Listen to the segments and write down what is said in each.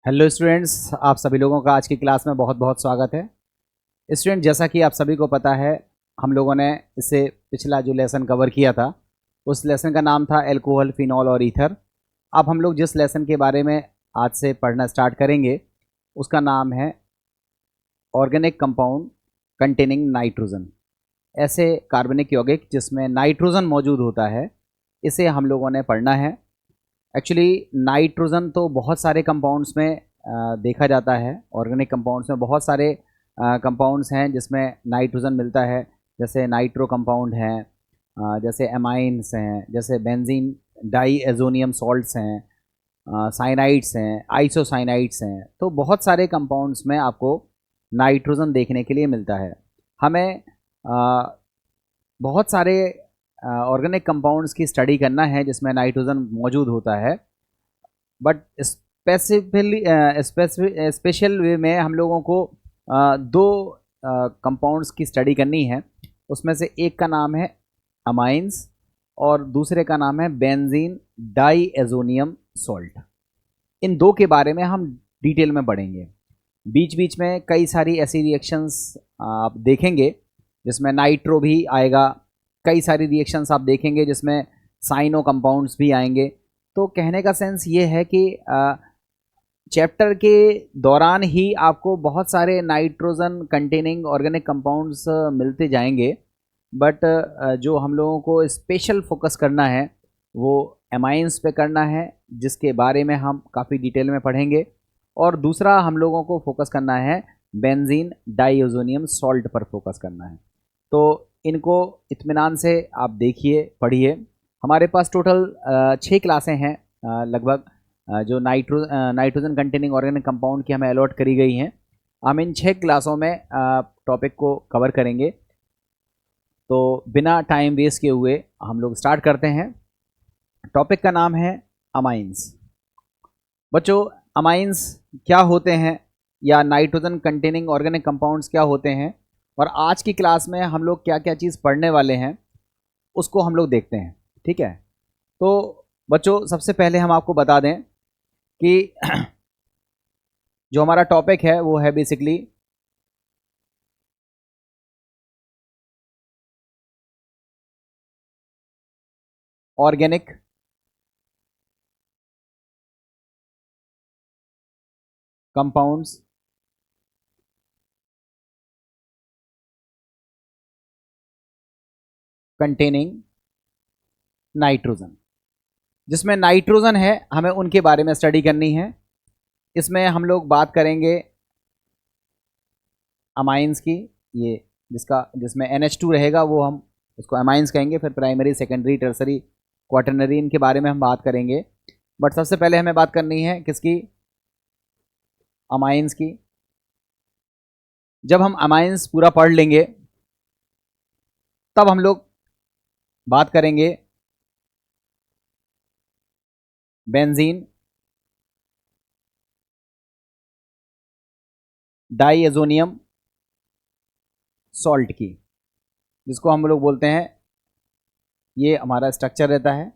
Hello students, आप सभी लोगों का आज की क्लास में बहुत बहुत स्वागत है। स्टूडेंट, जैसा कि आप सभी को पता है, हम लोगों ने इससे पिछला जो लेसन कवर किया था उस लेसन का नाम था एल्कोहल, फिनॉल और ईथर। अब हम लोग जिस लेसन के बारे में आज से पढ़ना स्टार्ट करेंगे उसका नाम है ऑर्गेनिक कंपाउंड कंटेनिंग नाइट्रोजन। ऐसे कार्बनिक यौगिक जिसमें नाइट्रोजन मौजूद होता है, इसे हम लोगों ने पढ़ना है। एक्चुअली नाइट्रोजन तो बहुत सारे कंपाउंड्स में देखा जाता है। ऑर्गेनिक कंपाउंड्स में बहुत सारे कंपाउंड्स हैं जिसमें नाइट्रोजन मिलता है, जैसे नाइट्रो कंपाउंड हैं, जैसे एमाइंस हैं, जैसे बेंजीन डाईएजोनियम सॉल्ट्स हैं, साइनाइड्स हैं, आइसोसाइनाइड्स हैं। तो बहुत सारे कंपाउंड्स में आपको नाइट्रोजन देखने के लिए मिलता है। हमें बहुत सारे ऑर्गेनिक कंपाउंड्स की स्टडी करना है जिसमें नाइट्रोजन मौजूद होता है, बट स्पेशल वे में हम लोगों को दो कंपाउंड्स की स्टडी करनी है। उसमें से एक का नाम है अमाइंस और दूसरे का नाम है बेंजीन डाईएजोनियम सॉल्ट। इन दो के बारे में हम डिटेल में पढ़ेंगे। बीच बीच में कई सारी ऐसी रिएक्शंस आप देखेंगे जिसमें नाइट्रो भी आएगा, कई सारी रिएक्शंस आप देखेंगे जिसमें साइनो कंपाउंड्स भी आएंगे। तो कहने का सेंस ये है कि चैप्टर के दौरान ही आपको बहुत सारे नाइट्रोजन कंटेनिंग ऑर्गेनिक कंपाउंड्स मिलते जाएंगे, बट जो हम लोगों को स्पेशल फोकस करना है वो एमाइंस पे करना है, जिसके बारे में हम काफ़ी डिटेल में पढ़ेंगे। और दूसरा हम लोगों को फोकस करना है बेंजीन डाईएजोनियम सॉल्ट पर फोकस करना है। तो इनको इत्मीनान से आप देखिए, पढ़िए। हमारे पास टोटल 6 क्लासें हैं लगभग, जो नाइट्रोजन कंटेनिंग ऑर्गेनिक कंपाउंड की हमें अलॉट करी गई हैं। हम इन 6 क्लासों में टॉपिक को कवर करेंगे। तो बिना टाइम वेस्ट किए हुए हम लोग स्टार्ट करते हैं। टॉपिक का नाम है अमाइंस। बच्चों, अमाइंस क्या होते हैं या नाइट्रोजन कंटेनिंग ऑर्गेनिक कंपाउंड्स क्या होते हैं, और आज की क्लास में हम लोग क्या क्या चीज़ पढ़ने वाले हैं उसको हम लोग देखते हैं। ठीक है, तो बच्चों सबसे पहले हम आपको बता दें कि जो हमारा टॉपिक है वो है basically organic compounds containing nitrogen. जिसमें नाइट्रोजन है हमें उनके बारे में स्टडी करनी है। इसमें हम लोग बात करेंगे अमाइंस की, ये जिसमें NH2 रहेगा वो हम उसको अमाइंस कहेंगे। फिर प्राइमरी, सेकेंडरी, टर्सरी, क्वाटरनरी, इनके बारे में हम बात करेंगे। बट सबसे पहले हमें बात करनी है किसकी? अमाइंस की। जब हम अमाइंस पूरा पढ़ लेंगे तब हम लोग बात करेंगे बेंजीन डाईएजोनियम सॉल्ट की, जिसको हम लोग बोलते हैं, ये हमारा स्ट्रक्चर रहता है।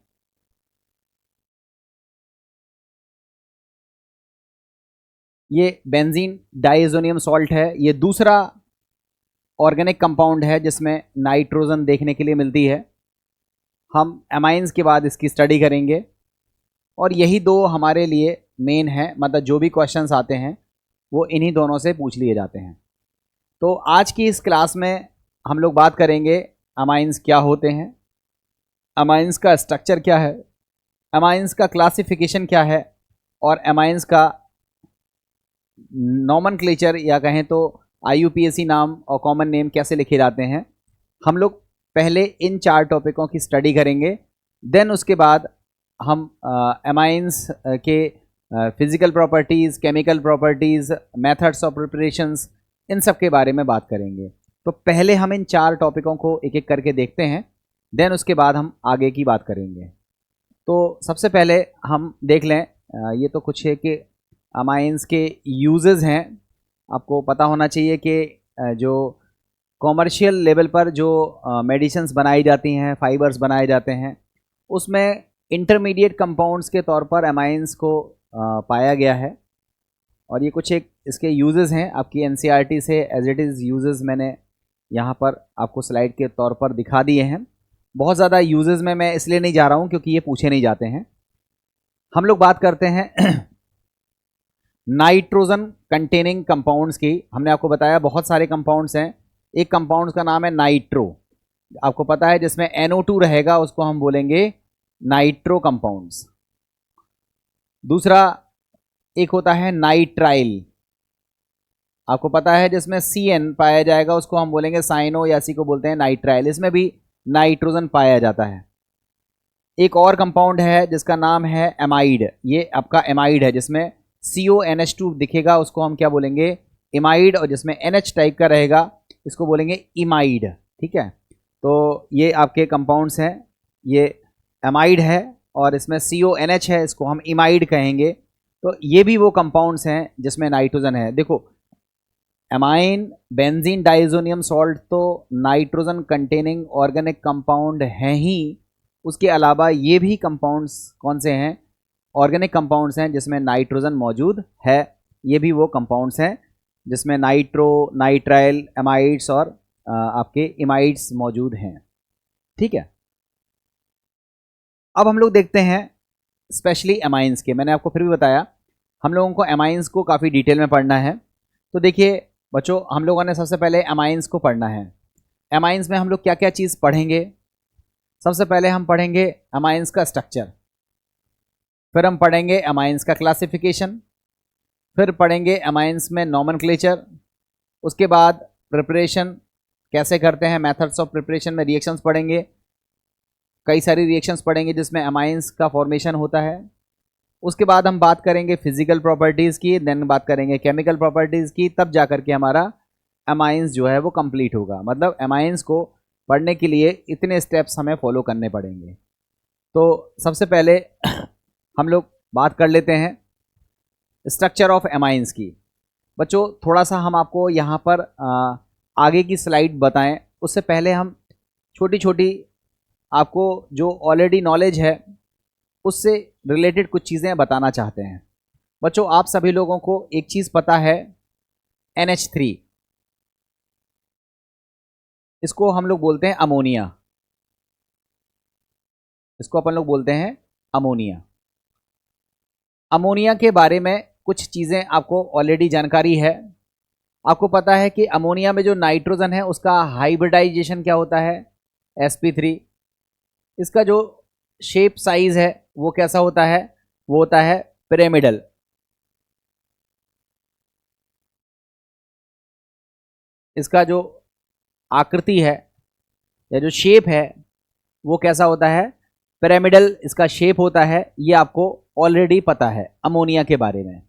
ये बेंजीन डाईएजोनियम सॉल्ट है। ये दूसरा ऑर्गेनिक कंपाउंड है जिसमें नाइट्रोजन देखने के लिए मिलती है। हम एमाइंस के बाद इसकी स्टडी करेंगे और यही दो हमारे लिए मेन है, मतलब जो भी क्वेश्चंस आते हैं वो इन्हीं दोनों से पूछ लिए जाते हैं। तो आज की इस क्लास में हम लोग बात करेंगे अमाइंस क्या होते हैं, अमाइंस का स्ट्रक्चर क्या है, अमाइंस का क्लासिफिकेशन क्या है, और अमाइंस का नॉमनक्लेचर या कहें तो IUPAC नाम और कॉमन नेम कैसे लिखे जाते हैं। हम लोग पहले इन 4 टॉपिकों की स्टडी करेंगे, देन उसके बाद हम अमाइंस के physical properties, chemical properties, methods of preparations, इन सब के बारे में बात करेंगे। तो पहले हम इन 4 टॉपिकों को एक एक करके देखते हैं, देन उसके बाद हम आगे की बात करेंगे। तो सबसे पहले हम देख लें, ये तो कुछ है कि अमाइंस के यूजेस हैं। आपको पता होना चाहिए कि जो कॉमर्शियल लेवल पर जो मेडिसिन्स बनाई जाती हैं, फाइबर्स बनाए जाते हैं, उसमें इंटरमीडिएट कंपाउंड्स के तौर पर अमाइंस को पाया गया है। और ये कुछ एक इसके यूजेस हैं आपकी एनसीईआरटी से एज इट इज़ यूजेस मैंने यहाँ पर आपको स्लाइड के तौर पर दिखा दिए हैं। बहुत ज़्यादा यूजेस में मैं इसलिए नहीं जा रहा हूँ क्योंकि ये पूछे नहीं जाते हैं। हम लोग बात करते हैं नाइट्रोजन कंटेनिंग कंपाउंड्स की। हमने आपको बताया बहुत सारे कंपाउंड्स हैं। एक कंपाउंड्स का नाम है नाइट्रो, आपको पता है, जिसमें NO2 रहेगा उसको हम बोलेंगे नाइट्रो कंपाउंड्स। दूसरा एक होता है नाइट्राइल, आपको पता है, जिसमें CN पाया जाएगा उसको हम बोलेंगे साइनो, या सी को बोलते हैं नाइट्राइल। इसमें भी नाइट्रोजन पाया जाता है। एक और कंपाउंड है जिसका नाम है एमाइड। ये आपका एमाइड है जिसमें CONH2 दिखेगा, उसको हम क्या बोलेंगे, इमाइड। और जिसमें NH टाइप का रहेगा इसको बोलेंगे इमाइड। ठीक है, तो ये आपके कंपाउंड्स हैं। ये एमाइड है और इसमें CONH है, इसको हम इमाइड कहेंगे। तो ये भी वो कंपाउंड्स हैं जिसमें नाइट्रोजन है। देखो, एमाइन, बेंजीन डाइजोनियम सॉल्ट तो नाइट्रोजन कंटेनिंग ऑर्गेनिक कंपाउंड हैं ही। उसके अलावा ये भी कंपाउंड्स कौन से हैं, ऑर्गेनिक कंपाउंड्स हैं जिसमें नाइट्रोजन मौजूद है। ये भी वो कंपाउंड्स हैं जिसमें नाइट्रो, नाइट्राइल, एमाइड्स और आपके इमाइड्स मौजूद हैं। ठीक है, अब हम लोग देखते हैं स्पेशली एमाइंस के। मैंने आपको फिर भी बताया हम लोगों को एमाइंस को काफ़ी डिटेल में पढ़ना है। तो देखिए बच्चों, हम लोगों ने सबसे पहले एमाइंस को पढ़ना है। एमाइंस में हम लोग क्या क्या चीज़ पढ़ेंगे, सबसे पहले हम पढ़ेंगे एमाइंस का स्ट्रक्चर, फिर हम पढ़ेंगे एमाइंस का क्लासिफिकेशन, फिर पढ़ेंगे एमाइंस में नॉमेनक्लेचर, उसके बाद प्रिपरेशन कैसे करते हैं, मेथड्स ऑफ प्रिपरेशन में रिएक्शंस पढ़ेंगे, कई सारी रिएक्शंस पढ़ेंगे जिसमें एमाइंस का फॉर्मेशन होता है। उसके बाद हम बात करेंगे फिजिकल प्रॉपर्टीज़ की, देन बात करेंगे केमिकल प्रॉपर्टीज़ की, तब जा करके हमारा एमाइंस जो है वो कंप्लीट होगा। मतलब एमाइंस को पढ़ने के लिए इतने स्टेप्स हमें फॉलो करने पड़ेंगे। तो सबसे पहले हम लोग बात कर लेते हैं स्ट्रक्चर ऑफ एमाइंस की। बच्चों थोड़ा सा हम आपको यहाँ पर आगे की स्लाइड बताएं, उससे पहले हम छोटी छोटी आपको जो ऑलरेडी नॉलेज है उससे रिलेटेड कुछ चीज़ें बताना चाहते हैं। बच्चों आप सभी लोगों को एक चीज़ पता है, NH3, इसको हम लोग बोलते हैं अमोनिया, इसको अपन लोग बोलते हैं अमोनिया। अमोनिया के बारे में कुछ चीज़ें आपको ऑलरेडी जानकारी है। आपको पता है कि अमोनिया में जो नाइट्रोजन है उसका हाइब्रिडाइजेशन क्या होता है, sp3। इसका जो शेप साइज है वो कैसा होता है, वो होता है पिरामिडल। इसका जो आकृति है या जो शेप है वो कैसा होता है, पिरामिडल इसका शेप होता है। ये आपको ऑलरेडी पता है अमोनिया के बारे में।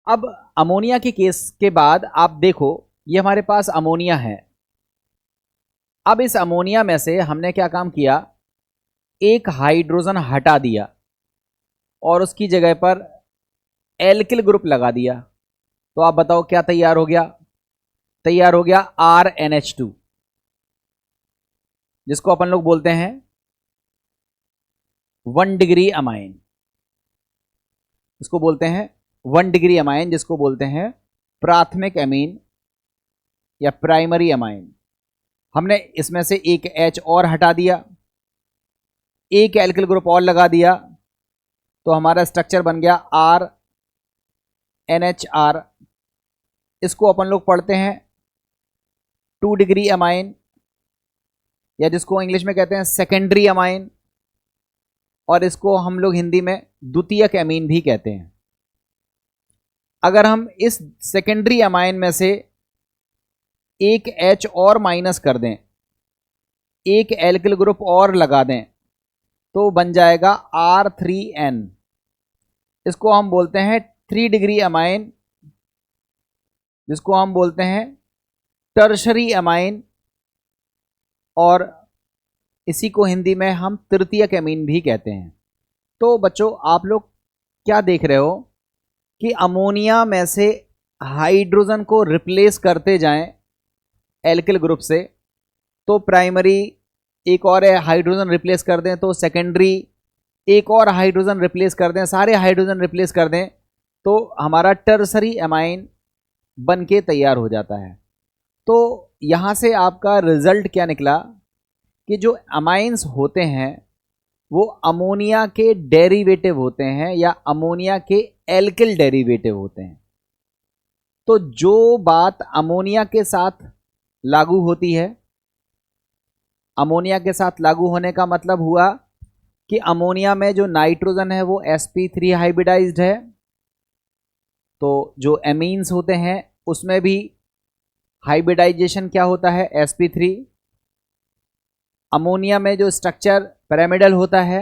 अब अमोनिया के केस के बाद आप देखो, ये हमारे पास अमोनिया है। अब इस अमोनिया में से हमने क्या काम किया, एक हाइड्रोजन हटा दिया और उसकी जगह पर एल्किल ग्रुप लगा दिया। तो आप बताओ क्या तैयार हो गया, तैयार हो गया RNH2, जिसको अपन लोग बोलते हैं 1 डिग्री अमाइन। इसको बोलते हैं 1 डिग्री अमाइन, जिसको बोलते हैं प्राथमिक अमीन या प्राइमरी अमाइन। हमने इसमें से एक H और हटा दिया, एक एल्किल ग्रुप और लगा दिया, तो हमारा स्ट्रक्चर बन गया RNHR। इसको अपन लोग पढ़ते हैं 2 डिग्री अमाइन, या जिसको इंग्लिश में कहते हैं सेकेंडरी अमाइन, और इसको हम लोग हिंदी में द्वितीयक अमीन भी कहते हैं। अगर हम इस सेकेंडरी अमाइन में से एक H और माइनस कर दें, एक एल्किल ग्रुप और लगा दें, तो बन जाएगा R3N। इसको हम बोलते हैं 3 डिग्री अमाइन, जिसको हम बोलते हैं टर्शरी अमाइन, और इसी को हिंदी में हम तृतीयक अमीन भी कहते हैं। तो बच्चों आप लोग क्या देख रहे हो कि अमोनिया में से हाइड्रोजन को रिप्लेस करते जाएं एल्किल ग्रुप से, तो प्राइमरी एक और हाइड्रोजन रिप्लेस कर दें, तो सेकेंडरी एक और हाइड्रोजन रिप्लेस कर दें, सारे हाइड्रोजन रिप्लेस कर दें, तो हमारा टर्सरी एमाइन बन के तैयार हो जाता है। तो यहाँ से आपका रिजल्ट क्या निकला कि जो अमाइंस होते हैं वो अमोनिया के डेरिवेटिव होते हैं या अमोनिया के एल्किल डेरिवेटिव होते हैं। तो जो बात अमोनिया के साथ लागू होती है, अमोनिया के साथ लागू होने का मतलब हुआ कि अमोनिया में जो नाइट्रोजन है वो sp3 हाइब्रिडाइज्ड है, तो जो एमीन्स होते हैं उसमें भी हाइब्रिडाइजेशन क्या होता है, sp3। अमोनिया में जो स्ट्रक्चर पिरामिडल होता है,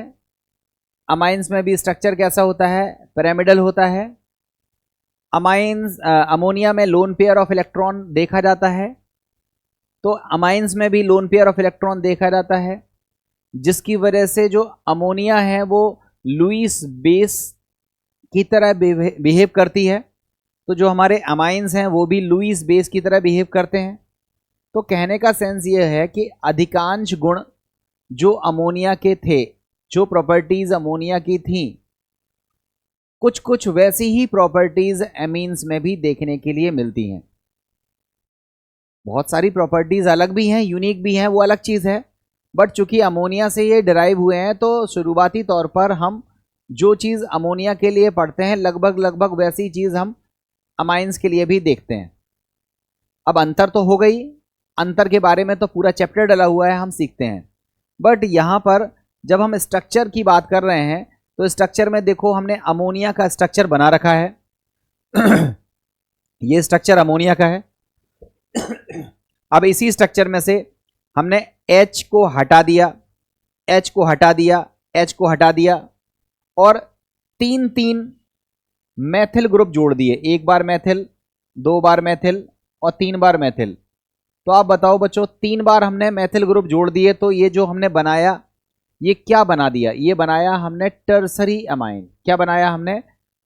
अमाइंस में भी स्ट्रक्चर कैसा होता है, पिरामिडल होता है। अमाइंस अमोनिया में लोन पेयर ऑफ इलेक्ट्रॉन देखा जाता है, तो अमाइंस में भी लोन पेयर ऑफ इलेक्ट्रॉन देखा जाता है, जिसकी वजह से जो अमोनिया है वो लुईस बेस की तरह बिहेव करती है। तो जो हमारे अमाइंस हैं वो भी लुईस बेस की तरह बिहेव करते हैं। तो कहने का सेंस ये है कि अधिकांश गुण जो अमोनिया के थे, जो प्रॉपर्टीज अमोनिया की थी, कुछ कुछ वैसी ही प्रॉपर्टीज एमीन्स में भी देखने के लिए मिलती हैं। बहुत सारी प्रॉपर्टीज अलग भी हैं, यूनिक भी हैं, वो अलग चीज़ है, बट चूंकि अमोनिया से ये डिराइव हुए हैं तो शुरुआती तौर पर हम जो चीज़ अमोनिया के लिए पढ़ते हैं लगभग लगभग वैसी चीज़ हम अमाइंस के लिए भी देखते हैं। अब अंतर तो हो गई, अंतर के बारे में तो पूरा चैप्टर डला हुआ है, हम सीखते हैं। बट यहाँ पर जब हम स्ट्रक्चर की बात कर रहे हैं तो स्ट्रक्चर में देखो हमने अमोनिया का स्ट्रक्चर बना रखा है ये स्ट्रक्चर अमोनिया का है। अब इसी स्ट्रक्चर में से हमने H को हटा दिया, H को हटा दिया, H को हटा दिया और तीन तीन मैथिल ग्रुप जोड़ दिए, एक बार मैथिल, दो बार मैथिल और तीन बार मैथिल। तो आप बताओ बच्चों, तीन बार हमने मैथिल ग्रुप जोड़ दिए तो ये जो हमने बनाया ये क्या बना दिया, ये बनाया हमने टर्सरी एमाइन। क्या बनाया हमने,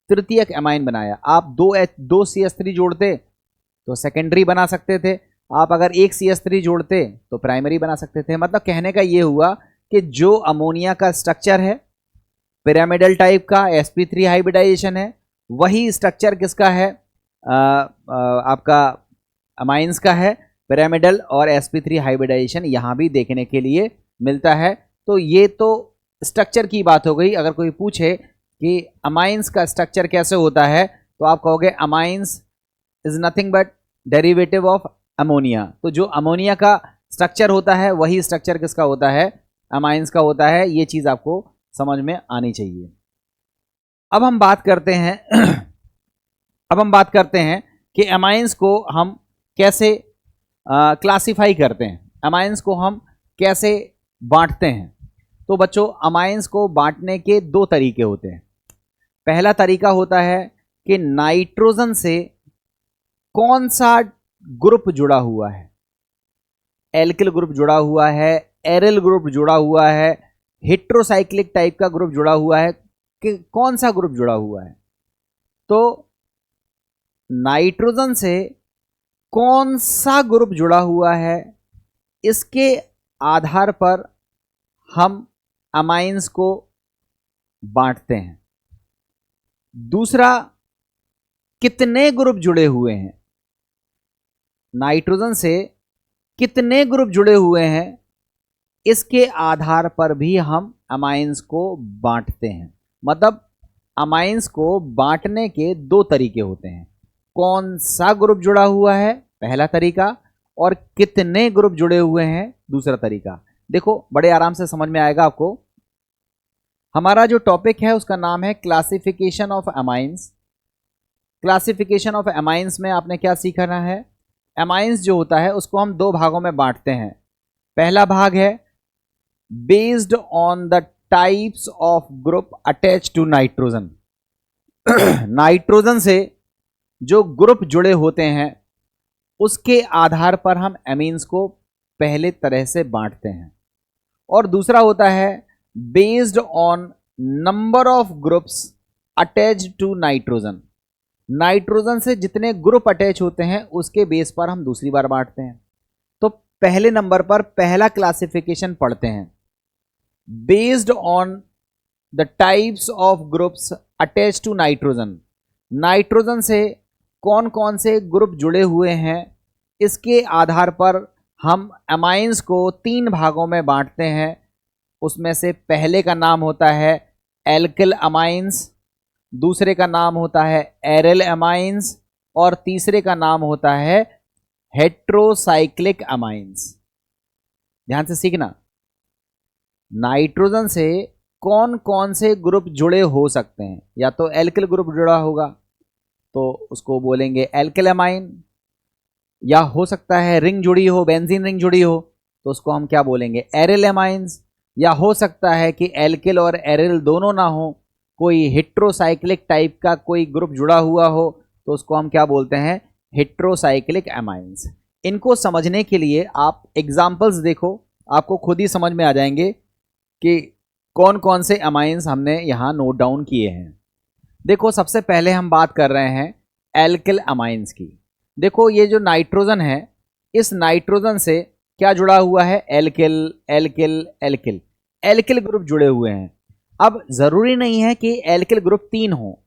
तृतीयक एमाइन बनाया। आप दो CH3 जोड़ते तो सेकेंडरी बना सकते थे, आप अगर एक CH3 जोड़ते तो प्राइमरी बना सकते थे। मतलब कहने का ये हुआ कि जो अमोनिया का स्ट्रक्चर है पिरामिडल टाइप का, sp3 हाइब्रिडाइजेशन है, वही स्ट्रक्चर किसका है, आपका अमाइंस का है, पिरामिडल और sp3 हाइब्रिडाइजेशन यहाँ भी देखने के लिए मिलता है। तो ये तो स्ट्रक्चर की बात हो गई। अगर कोई पूछे कि अमाइंस का स्ट्रक्चर कैसे होता है तो आप कहोगे amines is nothing but derivative of ammonia. तो जो अमोनिया का स्ट्रक्चर होता है वही स्ट्रक्चर किसका होता है, अमाइंस का होता है। ये चीज़ आपको समझ में आनी चाहिए। अब हम बात करते हैं अब हम बात करते हैं कि अमाइंस को हम कैसे क्लासिफाई करते हैं, अमाइंस को हम कैसे बांटते हैं। तो बच्चों अमाइंस को बांटने के दो तरीके होते हैं। पहला तरीका होता है कि नाइट्रोजन से कौन सा ग्रुप जुड़ा हुआ है, एल्किल ग्रुप जुड़ा हुआ है, एरिल ग्रुप जुड़ा हुआ है, हेट्रोसाइक्लिक टाइप का ग्रुप जुड़ा हुआ है, कि कौन सा ग्रुप जुड़ा हुआ है। तो नाइट्रोजन से कौन सा ग्रुप जुड़ा हुआ है इसके आधार पर हम अमाइंस को बांटते हैं। दूसरा, कितने ग्रुप जुड़े हुए हैं, नाइट्रोजन से कितने ग्रुप जुड़े हुए हैं इसके आधार पर भी हम अमाइंस को बांटते हैं। मतलब अमाइंस को बांटने के दो तरीके होते हैं, कौन सा ग्रुप जुड़ा हुआ है पहला तरीका, और कितने ग्रुप जुड़े हुए हैं दूसरा तरीका। देखो बड़े आराम से समझ में आएगा आपको। हमारा जो टॉपिक है उसका नाम है classification of amines. Classification of amines में आपने क्या सीखना है, अमाइंस जो होता है उसको हम दो भागों में बांटते हैं। पहला भाग है based on the types of group attach to nitrogen. Nitrogen से जो ग्रुप जुड़े होते हैं उसके आधार पर हम अमीन्स को पहले तरह से बांटते हैं। और दूसरा होता है based on number of groups attached to nitrogen. Nitrogen से जितने ग्रुप अटैच होते हैं उसके बेस पर हम दूसरी बार बांटते हैं। तो पहले नंबर पर पहला क्लासिफिकेशन पढ़ते हैं, based on the types of groups attach to nitrogen. Nitrogen से कौन कौन से ग्रुप जुड़े हुए हैं, इसके आधार पर हम अमाइंस को 3 भागों में बांटते हैं। उसमें से पहले का नाम होता है एल्किल अमाइंस, दूसरे का नाम होता है एरिल अमाइंस और तीसरे का नाम होता है हेट्रोसाइक्लिक अमाइंस। ध्यान से सीखना, नाइट्रोजन से कौन कौन से ग्रुप जुड़े हो सकते हैं। या तो एल्किल ग्रुप जुड़ा होगा तो उसको बोलेंगे एल्किल अमाइन, या हो सकता है रिंग जुड़ी हो, बेंजीन रिंग जुड़ी हो, तो उसको हम क्या बोलेंगे, एरिल अमाइंस। या हो सकता है कि एल्किल और एरिल दोनों ना हो, कोई हेट्रोसाइक्लिक टाइप का कोई ग्रुप जुड़ा हुआ हो, तो उसको हम क्या बोलते हैं, हेट्रोसाइक्लिक अमाइंस। इनको समझने के लिए आप एग्जाम्पल्स देखो, आपको खुद ही समझ में आ जाएंगे कि कौन कौन से अमाइंस हमने यहाँ नोट डाउन किए हैं। देखो, सबसे पहले हम बात कर रहे हैं एल्किल अमाइंस की। देखो, ये जो नाइट्रोजन है, इस नाइट्रोजन से क्या जुड़ा हुआ है, alkyl alkyl alkyl, alkyl group जुड़े हुए हैं। अब जरूरी नहीं है कि एल्किल ग्रुप 3 हो,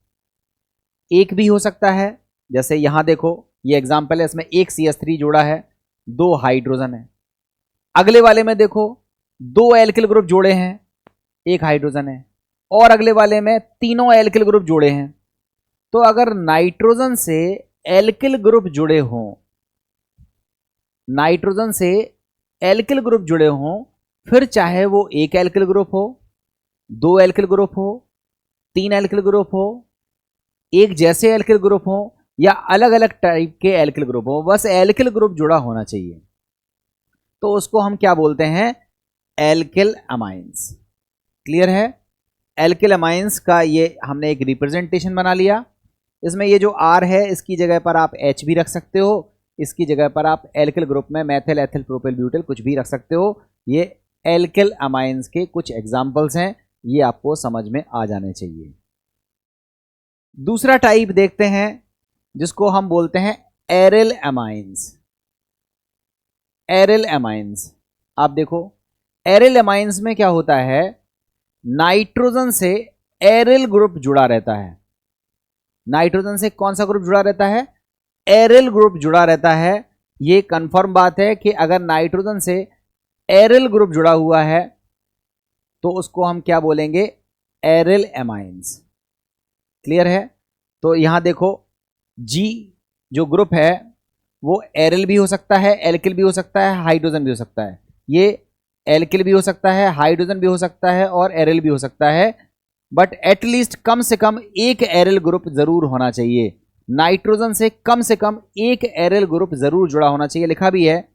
एक भी हो सकता है। जैसे यहां देखो, ये एग्जाम्पल है, इसमें एक CH3 जुड़ा है, 2 हाइड्रोजन है। अगले वाले में देखो, 2 एल्किल ग्रुप जोड़े हैं, 1 हाइड्रोजन है, और अगले वाले में तीनों एल्किल ग्रुप जोड़े हैं। तो अगर नाइट्रोजन से एल्किल ग्रुप जुड़े हों, नाइट्रोजन से एल्किल ग्रुप जुड़े हों, फिर चाहे वो 1 एल्किल ग्रुप हो, 2 एल्किल ग्रुप हो, 3 एल्किल ग्रुप हो, एक जैसे एल्किल ग्रुप हो, या अलग अलग टाइप के एल्किल ग्रुप हो, बस एल्किल ग्रुप जुड़ा होना चाहिए, तो उसको हम क्या बोलते हैं, एल्किल अमाइंस। क्लियर है? एल्किल अमाइंस का ये हमने एक रिप्रेजेंटेशन बना लिया। इसमें ये जो R है, इसकी जगह पर आप H भी रख सकते हो, इसकी जगह पर आप एल्किल ग्रुप में मेथिल एथिल प्रोपिल ब्यूटिल कुछ भी रख सकते हो। ये एल्किल अमाइंस के कुछ एग्जाम्पल्स हैं, ये आपको समझ में आ जाने चाहिए। दूसरा टाइप देखते हैं जिसको हम बोलते हैं एरिल अमाइंस। एरिल अमाइंस, आप देखो, एरिल अमाइंस में क्या होता है, नाइट्रोजन से एरिल ग्रुप जुड़ा रहता है। नाइट्रोजन से कौन सा ग्रुप जुड़ा रहता है, एरिल ग्रुप जुड़ा रहता है। ये कंफर्म बात है कि अगर नाइट्रोजन से एरिल ग्रुप जुड़ा हुआ है तो उसको हम क्या बोलेंगे, एरिल अमाइंस। क्लियर है? तो यहां देखो, G जो ग्रुप है वो एरिल भी हो सकता है, एल्किल भी हो सकता है, हाइड्रोजन भी हो सकता है। ये एल्किल भी हो सकता है, हाइड्रोजन भी हो सकता है और एरिल भी हो सकता है, बट एटलीस्ट कम से कम एक एरिल ग्रुप जरूर होना चाहिए। नाइट्रोजन से कम एक एरिल ग्रुप जरूर जुड़ा होना चाहिए। लिखा भी है,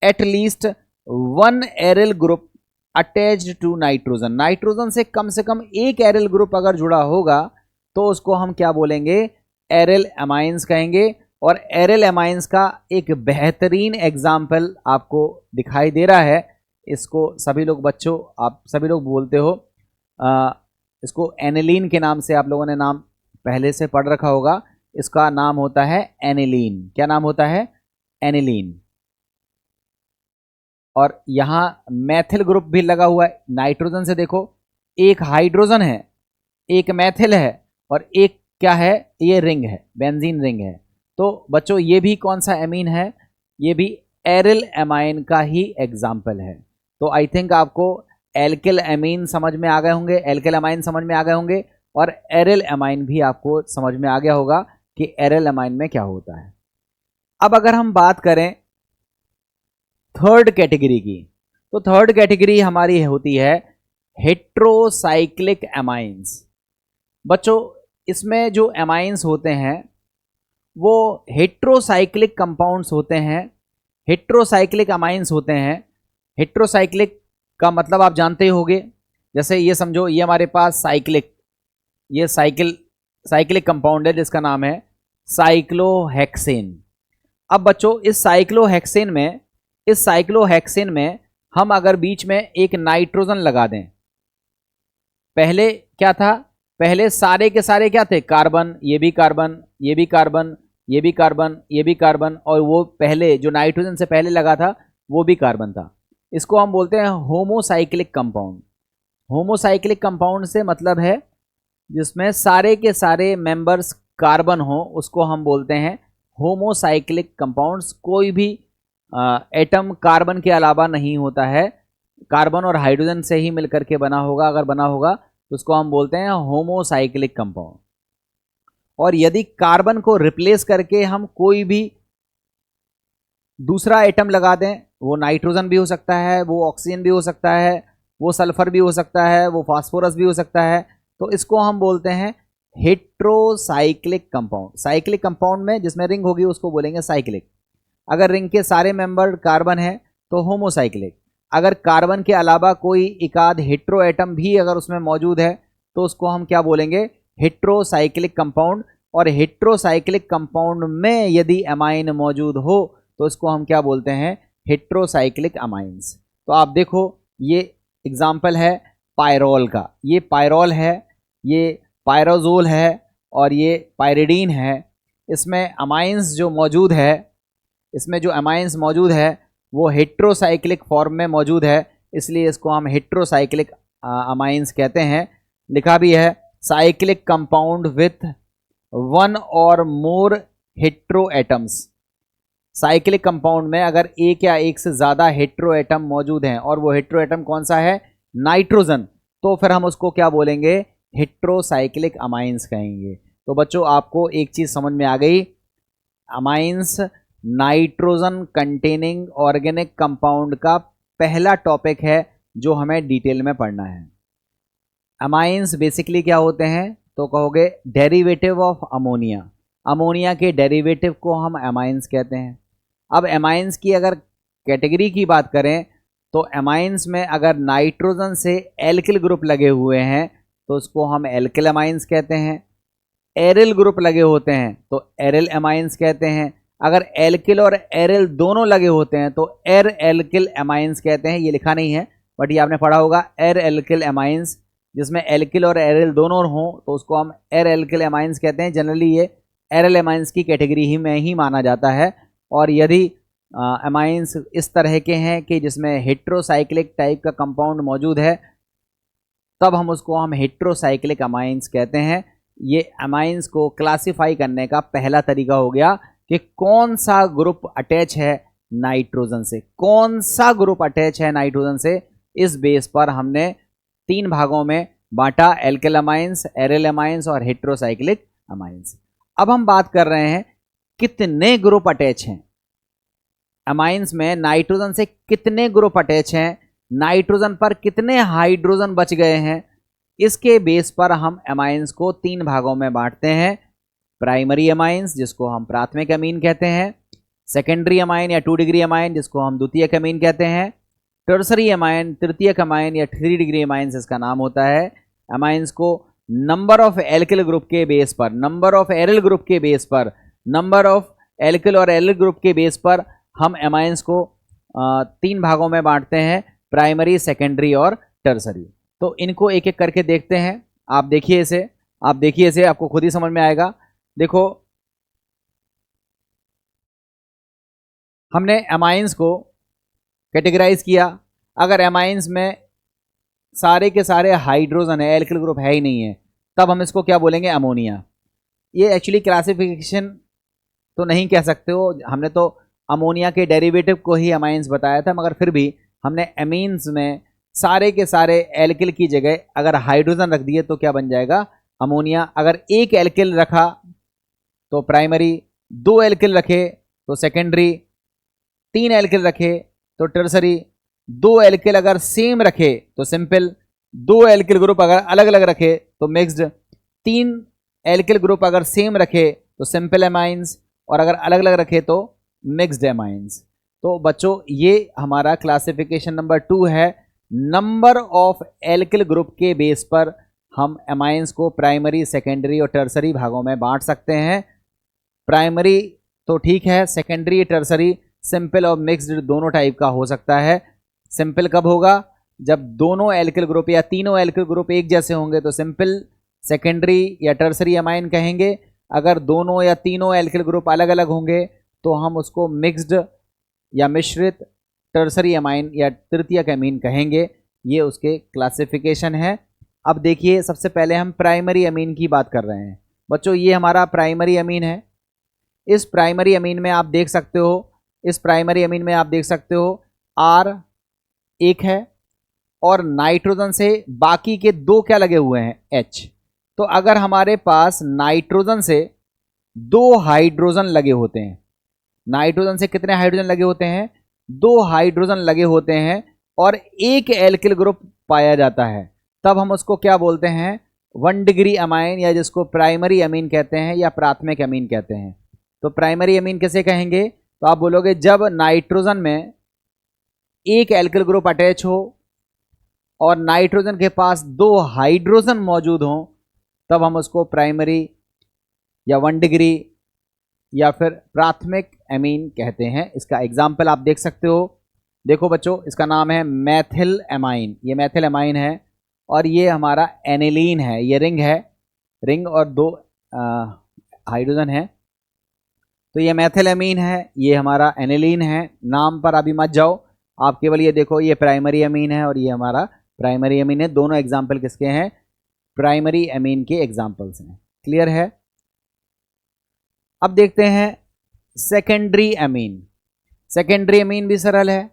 at least 1 aryl group attached to nitrogen. Nitrogen से कम एक एरिल ग्रुप अगर जुड़ा होगा तो उसको हम क्या बोलेंगे, एरिल अमाइंस कहेंगे। और एरिल अमाइंस का एक बेहतरीन एग्जाम्पल आपको दिखाई दे रहा है, इसको सभी लोग बच्चों, आप सभी लोग बोलते हो, इसको एनिलीन के नाम से आप लोगों ने नाम पहले से पढ़ रखा होगा। इसका नाम होता है एनिलीन। क्या नाम होता है, एनिलीन। और यहां मैथिल ग्रुप भी लगा हुआ है। नाइट्रोजन से देखो, एक हाइड्रोजन है, एक मैथिल है और एक क्या है, ये रिंग है, बेंजीन रिंग है। तो बच्चों, ये भी कौन सा एमीन है, ये भी एरिल एमाइन का ही एग्जाम्पल है। तो आई थिंक आपको एल्किल एमीन समझ में आ गए होंगे, एल्किल अमाइन समझ में आ गए होंगे, और एरिल एमाइन भी आपको समझ में आ गया होगा कि एरिल एमाइन में क्या होता है। अब अगर हम बात करें थर्ड कैटेगरी की, तो थर्ड कैटेगरी हमारी होती है हेट्रोसाइक्लिक एमाइंस। बच्चों, इसमें जो एमाइंस होते हैं वो हेट्रोसाइक्लिक कंपाउंड्स होते हैं, हेट्रोसाइक्लिक अमाइंस होते हैं। हेट्रोसाइक्लिक का मतलब आप जानते ही होंगे, जैसे ये समझो, ये हमारे पास साइक्लिक, ये साइक्लिक कंपाउंड है जिसका नाम है साइक्लोहेक्सेन। अब बच्चों, इस साइक्लोहेक्सेन में हम अगर बीच में एक नाइट्रोजन लगा दें, पहले क्या था, पहले सारे के सारे क्या थे, कार्बन, ये भी कार्बन, ये भी कार्बन, ये भी कार्बन, ये भी कार्बन, और वो पहले जो नाइट्रोजन से पहले लगा था वो भी कार्बन था। इसको हम बोलते हैं होमोसाइक्लिक कंपाउंड। होमोसाइक्लिक कंपाउंड से मतलब है जिसमें सारे के सारे मेंबर्स कार्बन हो उसको हम बोलते हैं होमोसाइक्लिक कंपाउंड्स। कोई भी एटम कार्बन के अलावा नहीं होता है, कार्बन और हाइड्रोजन से ही मिलकर के बना होगा। अगर बना होगा तो उसको हम बोलते हैं होमोसाइक्लिक कंपाउंड। और यदि कार्बन को रिप्लेस करके हम कोई भी दूसरा एटम लगा दें, वो नाइट्रोजन भी हो सकता है, वो ऑक्सीजन भी हो सकता है, वो सल्फर भी हो सकता है, वो फास्फोरस भी हो सकता है, तो इसको हम बोलते हैं हेट्रोसाइक्लिक कंपाउंड। साइक्लिक कंपाउंड में जिसमें रिंग होगी उसको बोलेंगे साइक्लिक। अगर रिंग के सारे मेंबर कार्बन है तो होमोसाइक्लिक। अगर कार्बन के अलावा कोई एकाध हेट्रो एटम भी अगर उसमें मौजूद है तो उसको हम क्या बोलेंगे, हेट्रोसाइक्लिक कंपाउंड। और हेट्रोसाइक्लिक कंपाउंड में यदि एमाइन मौजूद हो तो इसको हम क्या बोलते हैं, हेट्रोसाइक्लिक अमाइंस। तो आप देखो ये एग्जाम्पल है पायरोल का, ये पायरोल है, ये पायरोजोल है और ये पायरिडीन है। इसमें अमाइंस जो मौजूद है, इसमें जो अमाइंस मौजूद है वो हेट्रोसाइक्लिक फॉर्म में मौजूद है, इसलिए इसको हम हेट्रोसाइक्लिक अमाइंस कहते हैं। लिखा भी है साइक्लिक कंपाउंड विथ वन और मोर हेट्रो एटम्स। साइक्लिक कंपाउंड में अगर एक या एक से ज़्यादा हेट्रो एटम मौजूद हैं और वो हेट्रो एटम कौन सा है, नाइट्रोजन, तो फिर हम उसको क्या बोलेंगे, हेट्रोसाइक्लिक अमाइंस कहेंगे। तो बच्चों आपको एक चीज़ समझ में आ गई, amines nitrogen containing organic compound का पहला टॉपिक है जो हमें डिटेल में पढ़ना है। अमाइंस बेसिकली क्या होते हैं, तो कहोगे डेरिवेटिव ऑफ अमोनिया। अमोनिया के डेरिवेटिव को हम अमाइंस कहते हैं। अब अमाइंस की अगर कैटेगरी की बात करें तो अमाइंस में अगर नाइट्रोजन से एल्किल ग्रुप लगे हुए हैं तो उसको हम एल्किल अमाइंस कहते हैं। एरिल ग्रुप लगे होते हैं तो एरिल अमाइंस कहते हैं। अगर एल्किल और एरिल दोनों लगे होते हैं तो एर एल्किल अमाइंस कहते हैं। ये लिखा नहीं है बट ये आपने पढ़ा होगा, एर एल्किल अमाइंस, जिसमें एल्किल और एरिल दोनों हों तो उसको हम एर एल्किल अमाइंस कहते हैं। जनरली ये एरिल अमाइंस की कैटेगरी ही में ही माना जाता है। और यदि अमाइंस इस तरह के हैं कि जिसमें हेट्रोसाइक्लिक टाइप का कंपाउंड मौजूद है तब हम उसको हम हेट्रोसाइक्लिक अमाइंस कहते हैं। ये अमाइंस को क्लासिफाई करने का पहला तरीका हो गया कि कौन सा ग्रुप अटैच है नाइट्रोजन से, कौन सा ग्रुप अटैच है नाइट्रोजन से। इस बेस पर हमने 3 भागों में बांटा, एल्किल अमाइंस, एरिल अमाइंस और हेट्रोसाइक्लिक अमाइंस। अब हम बात कर रहे हैं कितने ग्रुप अटैच हैं अमाइंस में, नाइट्रोजन से कितने ग्रुप अटैच हैं, नाइट्रोजन पर कितने हाइड्रोजन बच गए हैं। इसके बेस पर हम अमाइंस को 3 भागों में बांटते हैं। प्राइमरी अमाइंस जिसको हम प्राथमिक अमीन कहते हैं, सेकेंडरी अमाइन या 2 डिग्री अमाइन जिसको हम द्वितीयक अमीन कहते हैं, टर्सरी अमाइन तृतीयक अमाइन या 3 डिग्री अमाइंस इसका नाम होता है। अमाइंस को नंबर ऑफ एल्किल ग्रुप के बेस पर, नंबर ऑफ एरिल ग्रुप के बेस पर, नंबर ऑफ एल्किल और एरिल ग्रुप के बेस पर हम अमाइंस को 3 भागों में बांटते हैं, प्राइमरी, सेकेंडरी और टर्सरी। तो इनको एक एक करके देखते हैं। आप देखिए इसे, आपको खुद ही समझ में आएगा। देखो हमने अमाइंस को कैटेगराइज किया। अगर अमाइंस में सारे के सारे हाइड्रोजन है, एल्किल ग्रुप है ही नहीं है, तब हम इसको क्या बोलेंगे, अमोनिया। ये एक्चुअली क्लासिफिकेशन तो नहीं कह सकते हो, हमने तो अमोनिया के डेरिवेटिव को ही अमाइंस बताया था, मगर फिर भी हमने अमीन्स में सारे के सारे एल्किल की जगह अगर हाइड्रोजन रख दिए तो क्या बन जाएगा, अमोनिया। अगर एक एल्किल रखा तो प्राइमरी, 2 एल्किल रखे तो सेकेंडरी, 3 एल्किल रखे तो टर्सरी, 2 एल्किल अगर सेम रखे तो सिंपल, 2 एल्किल ग्रुप अगर अलग अलग रखे तो मिक्स्ड, 3 एल्किल ग्रुप अगर सेम रखे तो सिंपल एमाइंस और अगर अलग अलग रखे तो मिक्स्ड एमाइंस। तो बच्चों ये हमारा क्लासिफिकेशन नंबर 2 है। नंबर ऑफ एल्किल ग्रुप के बेस पर हम एमाइंस को प्राइमरी, सेकेंडरी और टर्सरी भागों में बांट सकते हैं। प्राइमरी तो ठीक है, सेकेंडरी, टर्सरी, सिंपल और मिक्स्ड दोनों टाइप का हो सकता है। सिंपल कब होगा, जब दोनों एल्किल ग्रुप या तीनों एल्किल ग्रुप एक जैसे होंगे तो सिंपल सेकेंडरी या टर्सरी अमाइन कहेंगे। अगर दोनों या तीनों एल्किल ग्रुप अलग अलग होंगे तो हम उसको मिक्स्ड या मिश्रित टर्सरी अमाइन या तृतीयक अमीन कहेंगे। ये उसके क्लासिफिकेशन है। अब देखिए सबसे पहले हम प्राइमरी अमीन की बात कर रहे हैं। बच्चों ये हमारा प्राइमरी अमीन है। इस प्राइमरी अमीन में आप देख सकते हो, इस प्राइमरी अमीन में आप देख सकते हो R एक है और नाइट्रोजन से बाकी के दो क्या लगे हुए हैं, H। तो अगर हमारे पास नाइट्रोजन से दो हाइड्रोजन लगे होते हैं, नाइट्रोजन से कितने हाइड्रोजन लगे होते हैं, दो हाइड्रोजन लगे होते हैं और एक एल्किल ग्रुप पाया जाता है, तब हम उसको क्या बोलते हैं, 1 डिग्री अमाइन, या जिसको प्राइमरी अमीन कहते हैं या प्राथमिक अमीन कहते हैं। तो प्राइमरी अमीन कैसे कहेंगे, तो आप बोलोगे जब नाइट्रोजन में एक एल्किल ग्रुप अटैच हो और नाइट्रोजन के पास दो हाइड्रोजन मौजूद हों, तब हम उसको प्राइमरी या 1 डिग्री या फिर प्राथमिक अमीन कहते हैं। इसका एग्जाम्पल आप देख सकते हो। देखो बच्चों, इसका नाम है मैथिल अमाइन, ये मैथिल अमाइन है और ये हमारा एनिलीन है, ये रिंग है, रिंग और दो हाइड्रोजन है। तो ये मैथिल अमीन है, ये हमारा एनिलीन है। नाम पर अभी मत जाओ, आप केवल ये देखो, ये प्राइमरी अमीन है और ये हमारा प्राइमरी अमीन है। दोनों एग्जाम्पल किसके हैं, प्राइमरी अमीन के एग्जाम्पल्स हैं। क्लियर है। अब देखते हैं सेकेंडरी अमीन। सेकेंडरी अमीन भी सरल है।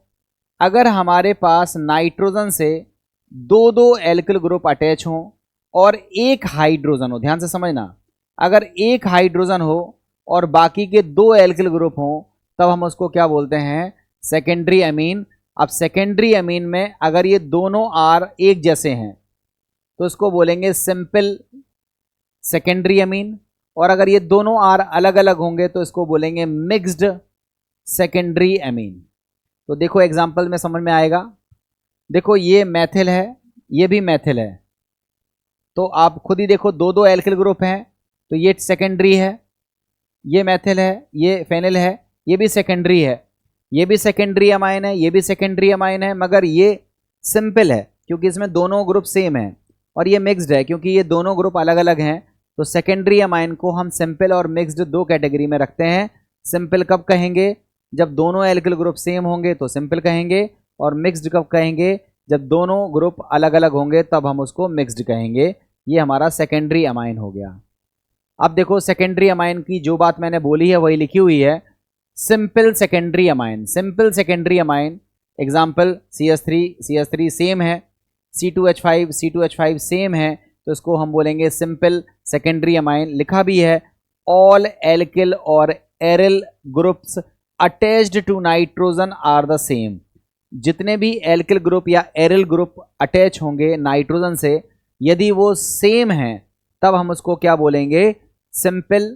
अगर हमारे पास नाइट्रोजन से दो दो एल्किल ग्रुप अटैच हों और एक हाइड्रोजन हो, ध्यान से समझना, अगर एक हाइड्रोजन हो और बाकी के दो एल्किल ग्रुप हों, तब हम उसको क्या बोलते हैं, सेकेंडरी अमीन। अब सेकेंडरी अमीन में अगर ये दोनों आर एक जैसे हैं तो इसको बोलेंगे सिंपल सेकेंडरी अमीन, और अगर ये दोनों आर अलग अलग होंगे तो इसको बोलेंगे मिक्स्ड सेकेंडरी अमीन। तो देखो एग्जांपल में समझ में आएगा। देखो ये मैथिल है, ये भी मैथिल है, तो आप खुद ही देखो दो दो एल्किल ग्रुप हैं तो ये सेकेंडरी है। ये मैथिल है, ये फेनिल है, ये भी सेकेंडरी है, ये भी सेकेंडरी अमाइन है, ये भी सेकेंडरी अमाइन है, मगर ये सिंपल है क्योंकि इसमें दोनों ग्रुप सेम है, और ये मिक्स्ड है क्योंकि ये दोनों ग्रुप अलग अलग हैं। तो सेकेंडरी अमाइन को हम सिंपल और मिक्स्ड दो कैटेगरी में रखते हैं। सिंपल कब कहेंगे, जब दोनों एल्किल ग्रुप सेम होंगे तो सिंपल कहेंगे, और मिक्स्ड कब कहेंगे, जब दोनों ग्रुप अलग अलग होंगे तब हम उसको मिक्स्ड कहेंगे। ये हमारा सेकेंडरी अमाइन हो गया। अब देखो सेकेंडरी अमाइन की जो बात मैंने बोली है वही लिखी हुई है, simple secondary amine. Simple secondary amine example CH3 same है, C2H5 सेम है, तो इसको हम बोलेंगे सिंपल सेकेंडरी अमाइन। लिखा भी है ऑल एल्किल और aryl groups attached to nitrogen are the same. जितने भी एल्किल ग्रुप या एरिल ग्रुप अटैच होंगे नाइट्रोजन से, यदि वो सेम हैं तब हम उसको क्या बोलेंगे, सिंपल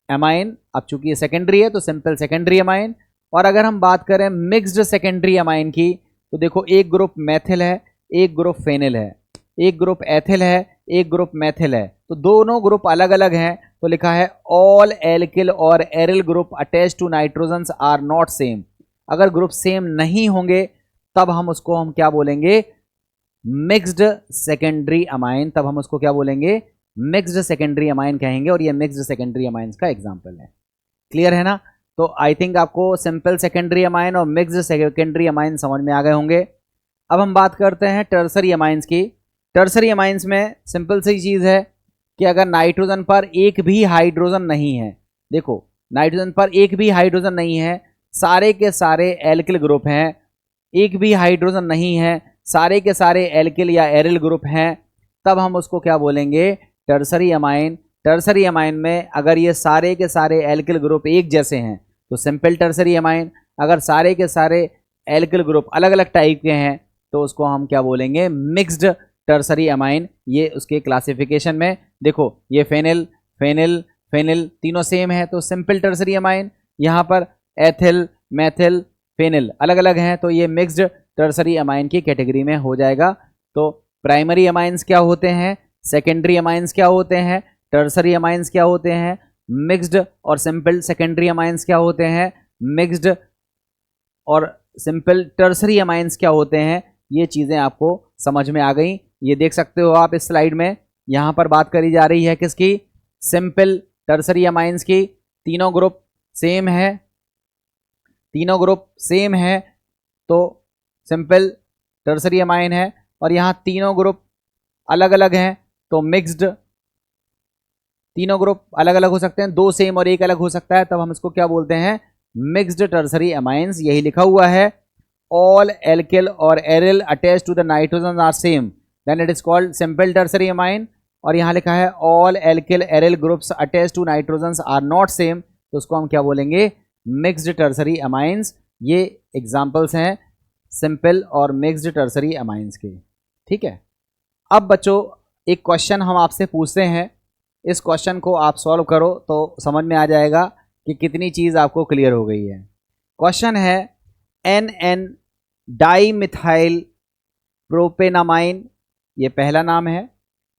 अमाइन। अब चूंकि ये सेकेंडरी है तो सिंपल सेकेंडरी अमाइन। और अगर हम बात करें मिक्स्ड सेकेंडरी अमाइन की, तो देखो एक ग्रुप मैथिल है, एक ग्रुप फेनिल है, एक ग्रुप एथिल है, एक ग्रुप मैथिल है, तो दोनों ग्रुप अलग अलग हैं, तो लिखा है ऑल एल्किल और aryl group attach to nitrogens are not same. अगर ग्रुप सेम नहीं होंगे तब हम उसको हम क्या बोलेंगे, मिक्स्ड सेकेंडरी अमाइन। तब हम उसको क्या बोलेंगे, मिक्स्ड सेकेंडरी अमाइन कहेंगे, और ये मिक्स्ड सेकेंडरी अमाइन का एग्जांपल है। क्लियर है ना। तो आई थिंक आपको सिंपल सेकेंडरी अमाइन और मिक्स्ड सेकेंडरी अमाइन समझ में आ गए होंगे। अब हम बात करते हैं टर्सरी अमाइंस की। टर्सरी अमाइंस में सिंपल सी चीज़ है कि अगर नाइट्रोजन पर एक भी हाइड्रोजन नहीं है, देखो नाइट्रोजन पर एक भी हाइड्रोजन नहीं है, सारे के सारे एल्किल ग्रुप हैं, एक भी हाइड्रोजन नहीं है, सारे के सारे एल्किल या एरिल ग्रुप हैं, तब हम उसको क्या बोलेंगे, टर्सरी अमाइन। टर्सरी अमाइन में अगर ये सारे के सारे एल्किल ग्रुप एक जैसे हैं तो सिंपल टर्सरी अमाइन। अगर सारे के सारे एल्किल ग्रुप अलग अलग टाइप के हैं तो उसको हम क्या बोलेंगे, मिक्स्ड टर्सरी अमाइन। ये उसके क्लासिफिकेशन में देखो, ये फेनिल फेनिल फेनिल तीनों सेम है तो सिंपल टर्सरी अमाइन। यहाँ पर एथिल मैथिल फेनिल अलग अलग हैं तो ये मिक्स्ड टर्सरी अमाइन की कैटेगरी में हो जाएगा। तो प्राइमरी अमाइंस क्या होते हैं, सेकेंडरी अमाइंस क्या होते हैं, टर्सरी अमाइंस क्या होते हैं, मिक्स्ड और सिंपल सेकेंडरी अमाइंस क्या होते हैं, मिक्स्ड और सिंपल टर्सरी अमाइंस क्या होते हैं। ये चीज़ें आपको समझ में आ गई। ये देख सकते हो आप इस स्लाइड में, यहाँ पर बात करी जा रही है किसकी, सिंपल टर्सरी अमाइंस की। तीनों ग्रुप सेम है, तीनों ग्रुप सेम है तो सिंपल टर्सरी अमाइन है, और यहाँ तीनों ग्रुप अलग अलग हैं तो मिक्स्ड, तीनों ग्रुप अलग अलग हो सकते हैं, 2 सेम और 1 अलग हो सकता है, तब हम इसको क्या बोलते हैं, मिक्स्ड टर्सरी अमाइंस। यही लिखा हुआ है, ऑल एल्किल और aryl attach to the nitrogen are same then it is called simple tertiary amine. और यहाँ लिखा है all alkyl aryl groups attach to nitrogen are not same, तो उसको हम क्या बोलेंगे, मिक्स्ड टर्सरी अमाइंस। ये एग्जाम्पल्स हैं सिंपल और मिक्स्ड टर्सरी अमाइंस के। ठीक है, अब बच्चों एक क्वेश्चन हम आपसे पूछते हैं, इस क्वेश्चन को आप सॉल्व करो तो समझ में आ जाएगा कि कितनी चीज़ आपको क्लियर हो गई है। क्वेश्चन है NN डाइमिथाइल प्रोपेनामाइन, ये पहला नाम है,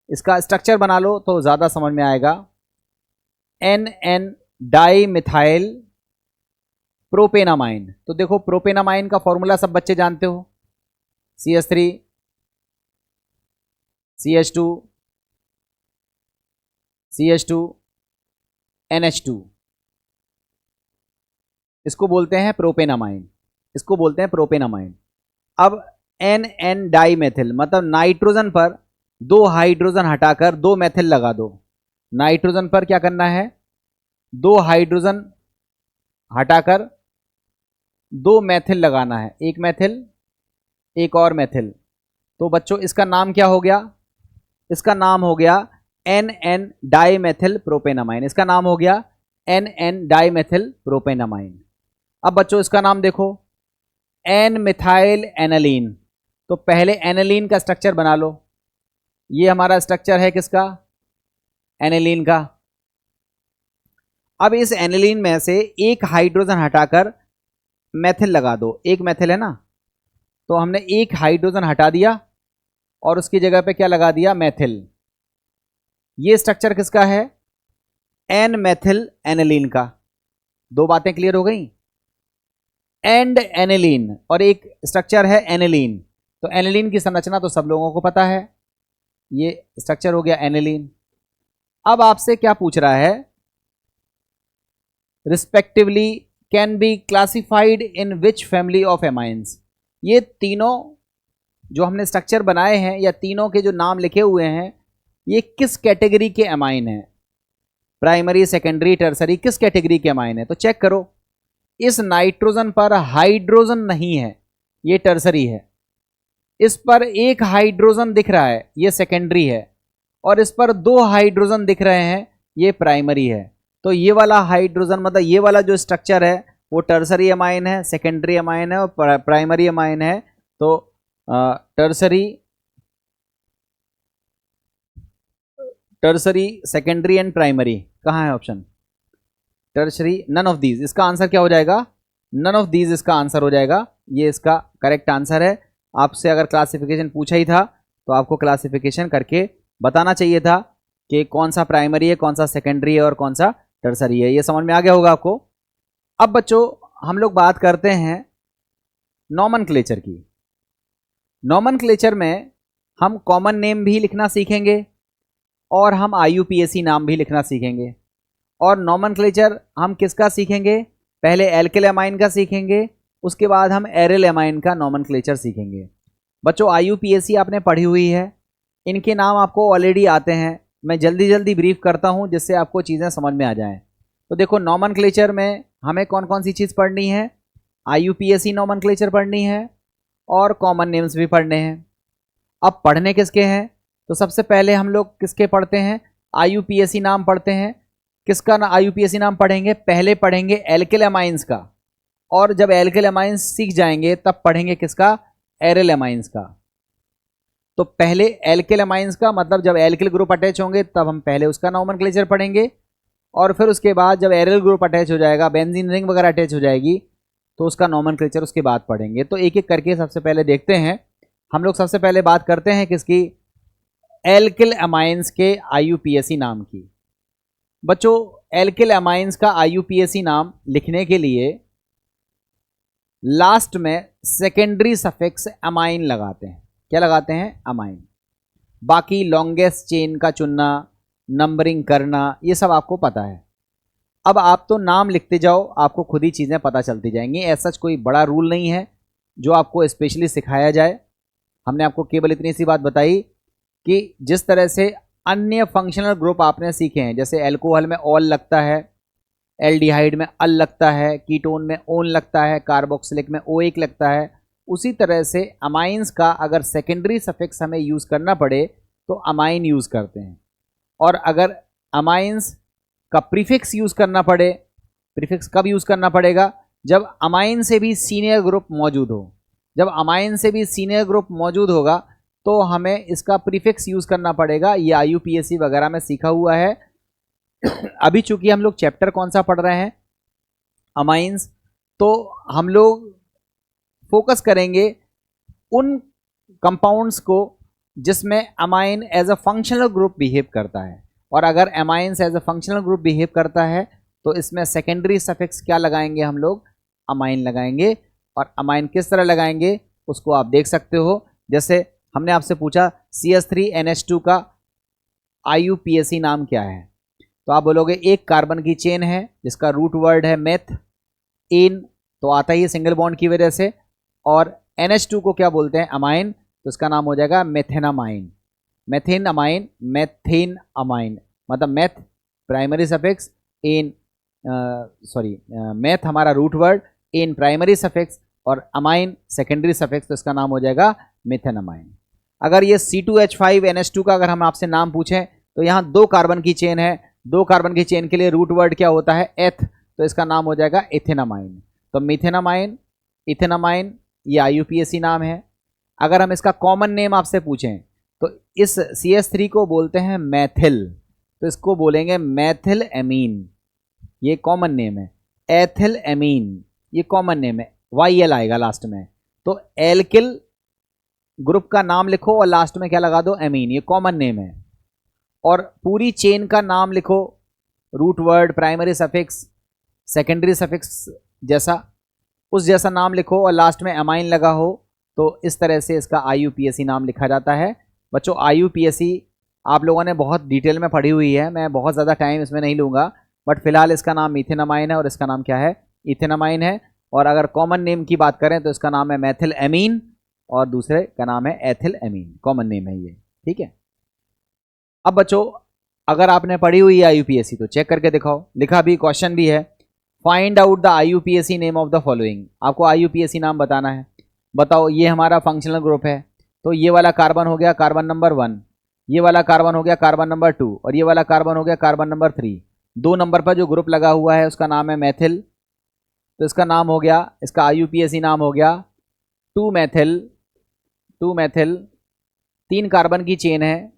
इसका स्ट्रक्चर बना लो तो ज़्यादा समझ में आएगा। NN डाइमिथाइल प्रोपेनामाइन, तो देखो प्रोपेनामाइन का फॉर्मूला सब बच्चे जानते हो, CH3 CH2 CH2 NH2, इसको बोलते हैं प्रोपेनामाइन, इसको बोलते हैं प्रोपेनामाइन। अब NN डाइमेथिल मतलब नाइट्रोजन पर 2 हाइड्रोजन हटाकर 2 मेथिल लगा दो। नाइट्रोजन पर क्या करना है, 2 हाइड्रोजन हटाकर 2 मेथिल लगाना है, एक मेथिल एक और मेथिल। तो बच्चों इसका नाम क्या हो गया, इसका नाम हो गया NN डाइमेथिल प्रोपेनामाइन, इसका नाम हो गया NN डाइमेथिल प्रोपेनामाइन। अब बच्चों इसका नाम देखो N मिथाइल एनालीन, तो पहले एनालीन का स्ट्रक्चर बना लो। ये हमारा स्ट्रक्चर है किसका, एनालीन का। अब इस एनालीन में से एक हाइड्रोजन हटाकर मेथिल लगा दो, एक मेथिल है ना, तो हमने एक हाइड्रोजन हटा दिया और उसकी जगह पे क्या लगा दिया, मेथिल। ये स्ट्रक्चर किसका है, एन मेथिल एनालीन का। 2 बातें क्लियर हो गई, एंड एनालीन और एक स्ट्रक्चर है एनालीन। तो एनालीन की संरचना तो सब लोगों को पता है, ये स्ट्रक्चर हो गया एनालीन। अब आपसे क्या पूछ रहा है, respectively can be classified in which family of amines. ये तीनों जो हमने स्ट्रक्चर बनाए हैं या तीनों के जो नाम लिखे हुए हैं, ये किस कैटेगरी के एमाइन हैं, प्राइमरी सेकेंडरी टर्सरी, किस कैटेगरी के एमाइन है। तो चेक करो, इस नाइट्रोजन पर हाइड्रोजन नहीं है, ये टर्सरी है। इस पर एक हाइड्रोजन दिख रहा है, ये सेकेंडरी है। और इस पर 2 हाइड्रोजन दिख रहे हैं, ये प्राइमरी है। तो ये वाला हाइड्रोजन मतलब ये वाला जो स्ट्रक्चर है वो टर्सरी अमाइन है, सेकेंडरी अमाइन है और प्राइमरी अमाइन है। तो टर्सरी सेकेंडरी एंड प्राइमरी कहाँ है option, tertiary, none of these. इसका आंसर क्या हो जाएगा, नन ऑफ दीज इसका आंसर हो जाएगा। ये इसका करेक्ट आंसर है। आपसे अगर क्लासिफिकेशन पूछा ही था तो आपको क्लासिफिकेशन करके बताना चाहिए था कि कौन सा प्राइमरी है, कौन सा सेकेंडरी है और कौन सा टर्सरी है। ये समझ में आ गया होगा आपको। अब बच्चों हम लोग बात करते हैं नॉमनक्लेचर की। नॉमनक्लेचर में हम कॉमन नेम भी लिखना सीखेंगे और हम IUPAC नाम भी लिखना सीखेंगे। और नॉमनक्लेचर हम किसका सीखेंगे, पहले एल्किल एमाइन का सीखेंगे, उसके बाद हम एरिल एमाइन का नॉमनक्लेचर सीखेंगे। बच्चों IUPAC आपने पढ़ी हुई है, इनके नाम आपको ऑलरेडी आते हैं। मैं जल्दी जल्दी ब्रीफ करता हूं जिससे आपको चीज़ें समझ में आ जाएं। तो देखो नॉमनक्लेचर में हमें कौन कौन सी चीज़ पढ़नी है, IUPAC नॉमनक्लेचर पढ़नी है और कॉमन नेम्स भी पढ़ने हैं। अब पढ़ने किसके हैं, तो सबसे पहले हम लोग किसके पढ़ते हैं, IUPAC नाम पढ़ते हैं। किसका IUPAC नाम पढ़ेंगे, पहले पढ़ेंगे एल्किल एमाइंस का, और जब एल्किल एमाइंस सीख जाएंगे तब पढ़ेंगे किसका, एरिल एमाइंस का। तो पहले एल्किल एमाइंस का मतलब जब एल्किल ग्रुप अटैच होंगे तब हम पहले उसका नॉमनक्लेचर पढ़ेंगे, और फिर उसके बाद जब एरिल ग्रुप अटैच हो जाएगा, बेंजीन रिंग वगैरह अटैच हो जाएगी, तो उसका नॉमनक्लेचर उसके बाद पढ़ेंगे। तो एक एक करके सबसे पहले देखते हैं। हम लोग सबसे पहले बात करते हैं किसकी, एल्किल एमाइंस के IUPAC नाम की। बच्चों एल्किल एमाइंस का IUPAC नाम लिखने के लिए लास्ट में सेकेंडरी सफिक्स अमाइन लगाते हैं। क्या लगाते हैं, अमाइन। बाकी लॉन्गेस्ट चेन का चुनना, नंबरिंग करना, ये सब आपको पता है। अब आप तो नाम लिखते जाओ, आपको खुद ही चीज़ें पता चलती जाएंगी। ऐसा कोई बड़ा रूल नहीं है जो आपको स्पेशली सिखाया जाए। हमने आपको केवल इतनी सी बात बताई कि जिस तरह से अन्य फंक्शनल ग्रुप आपने सीखे हैं, जैसे एल्कोहल में ऑल लगता है, एल्डिहाइड में अल लगता है, कीटोन में ओन लगता है, कार्बोक्सिलिक में ओ एक लगता है। उसी तरह से अमाइंस का अगर सेकेंडरी सफिक्स हमें यूज़ करना पड़े तो अमाइन यूज़ करते हैं, और अगर अमाइंस का प्रीफिक्स यूज़ करना पड़े, प्रीफिक्स कब यूज़ करना पड़ेगा? जब अमाइन से भी सीनियर ग्रुप मौजूद हो। जब अमाइन से भी सीनियर ग्रुप मौजूद होगा तो हमें इसका प्रीफिक्स यूज़ करना पड़ेगा। ये IUPAC वगैरह में सीखा हुआ है। अभी चूंकि हम लोग चैप्टर कौन सा पढ़ रहे हैं? अमाइंस, तो हम लोग फोकस करेंगे उन कंपाउंड्स को जिसमें amine as a functional group behave करता है। और अगर amines as a functional group behave करता है तो इसमें सेकेंडरी सफिक्स क्या लगाएंगे? हम लोग अमाइन लगाएंगे। और अमाइन किस तरह लगाएंगे उसको आप देख सकते हो। जैसे हमने आपसे पूछा CH3NH2 का IUPAC नाम क्या है, तो आप बोलोगे एक कार्बन की चेन है जिसका रूट वर्ड है मेथ, इन तो आता ही है सिंगल बॉन्ड की वजह से, और NH2 को क्या बोलते हैं? अमाइन, तो इसका नाम हो जाएगा methanamine. Methan amine, methan amine, मतलब मेथ प्राइमरी सफिक्स, इन मेथ हमारा रूट वर्ड, इन प्राइमरी सफिक्स और अमाइन सेकेंडरी सफिक्स, तो इसका नाम हो जाएगा मेथेनामाइन। अगर ये C2H5NH2 का अगर हम आपसे नाम पूछें तो यहाँ दो कार्बन की चेन है, दो कार्बन की चेन के लिए रूट वर्ड क्या होता है? एथ, तो इसका नाम हो जाएगा इथेनामाइन। तो मिथेनामाइन, इथेनामाइन, ये IUPAC नाम है। अगर हम इसका कॉमन नेम आपसे पूछें तो इस CH3 को बोलते हैं मैथिल, तो इसको बोलेंगे मैथिल एमीन, ये कॉमन नेम है। एथिल एमीन ये कॉमन नेम है, YL आएगा लास्ट में। तो एल्किल ग्रुप का नाम लिखो और लास्ट में क्या लगा दो? एमीन, ये कॉमन नेम है। और पूरी चेन का नाम लिखो, root word, primary suffix, secondary suffix जैसा, उस जैसा नाम लिखो और लास्ट में अमाइन लगा हो, तो इस तरह से इसका IUPAC नाम लिखा जाता है। बच्चों IUPAC आप लोगों ने बहुत डिटेल में पढ़ी हुई है, मैं बहुत ज़्यादा टाइम इसमें नहीं लूँगा, बट फिलहाल इसका नाम मिथेनामाइन है और इसका नाम क्या है? इथेनामाइन है। और अगर कॉमन नेम की बात करें तो इसका नाम है मैथिल एमीन और दूसरे का नाम है एथिल एमीन, कॉमन नेम है ये, ठीक है। अब बच्चों अगर आपने पढ़ी हुई है IUPAC तो चेक करके दिखाओ, लिखा भी, क्वेश्चन भी है, find out the IUPAC name of the following. आपको IUPAC नाम बताना है। बताओ, ये हमारा फंक्शनल ग्रुप है, तो ये वाला कार्बन हो गया कार्बन नंबर 1, ये वाला कार्बन हो गया कार्बन नंबर 2 और ये वाला कार्बन हो गया कार्बन नंबर 3। 2 नंबर पर जो ग्रुप लगा हुआ है उसका नाम है मैथिल, तो इसका नाम हो गया, इसका IUPAC नाम हो गया 2 मैथिल। 2 मैथिल, 3 कार्बन की चेन है,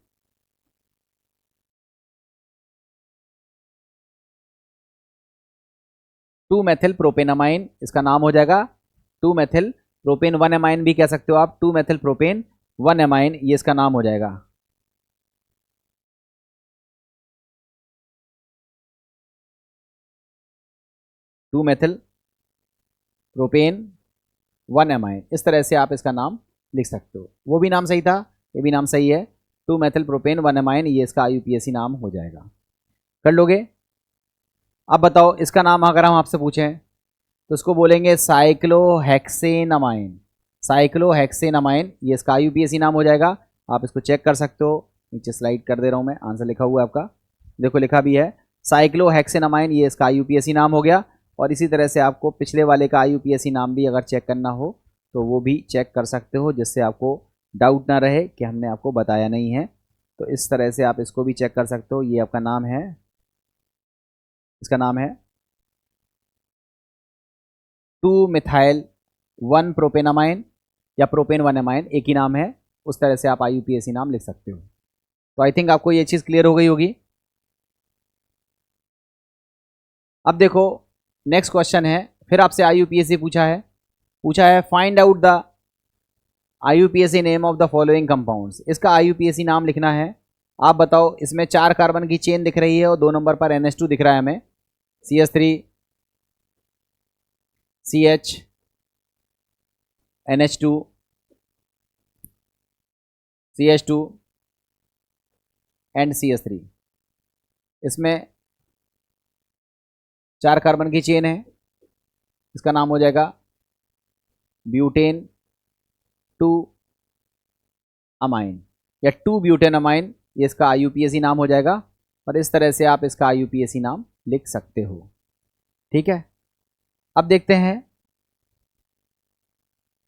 2 मैथिल प्रोपेनामाइन, इसका नाम हो जाएगा 2 मैथिल प्रोपेन 1 एमाइन भी कह सकते हो आप, 2 मैथिल प्रोपेन 1 एमाइन, ये इसका नाम हो जाएगा। टू मैथिल प्रोपेन 1 एमाइन, इस तरह से आप इसका नाम लिख सकते हो। वो भी नाम सही था, ये भी नाम सही है, 2 मैथिल प्रोपेन 1 एमाइन, ये इसका IUPAC नाम हो जाएगा। कर लोगे? अब बताओ, इसका नाम अगर हम आपसे पूछें तो इसको बोलेंगे साइक्लोहेक्सेनामाइन। साइक्लोहेक्सेनामाइन, ये इसका IUPAC नाम हो जाएगा। आप इसको चेक कर सकते हो, नीचे स्लाइड कर दे रहा हूँ मैं, आंसर लिखा हुआ है आपका, देखो लिखा भी है साइक्लोहेक्सेनामाइन, ये इसका IUPAC नाम हो गया। और इसी तरह से आपको पिछले वाले का IUPAC नाम भी अगर चेक करना हो तो वो भी चेक कर सकते हो, जिससे आपको डाउट ना रहे कि हमने आपको बताया नहीं है। तो इस तरह से आप इसको भी चेक कर सकते हो। ये आपका नाम है, इसका नाम है 2 मिथाइल 1 प्रोपेनामाइन या प्रोपेन 1 एमाइन, एक ही नाम है, उस तरह से आप IUPAC नाम लिख सकते हो। तो आई थिंक आपको ये चीज़ क्लियर हो गई होगी। अब देखो नेक्स्ट क्वेश्चन है, फिर आपसे IUPAC पूछा है find out the IUPAC name of the following compounds. इसका IUPAC नाम लिखना है। आप बताओ, इसमें 4 कार्बन की चेन दिख रही है और 2 नंबर पर NH2 दिख रहा है हमें, CH3 CH NH2 CH2 and CH3। इसमें 4 कार्बन की चेन है, इसका नाम हो जाएगा ब्यूटेन 2 अमाइन या 2 ब्यूटेन अमाइन, ये इसका IUPAC नाम हो जाएगा, और इस तरह से आप इसका IUPAC नाम लिख सकते हो। ठीक है, अब देखते हैं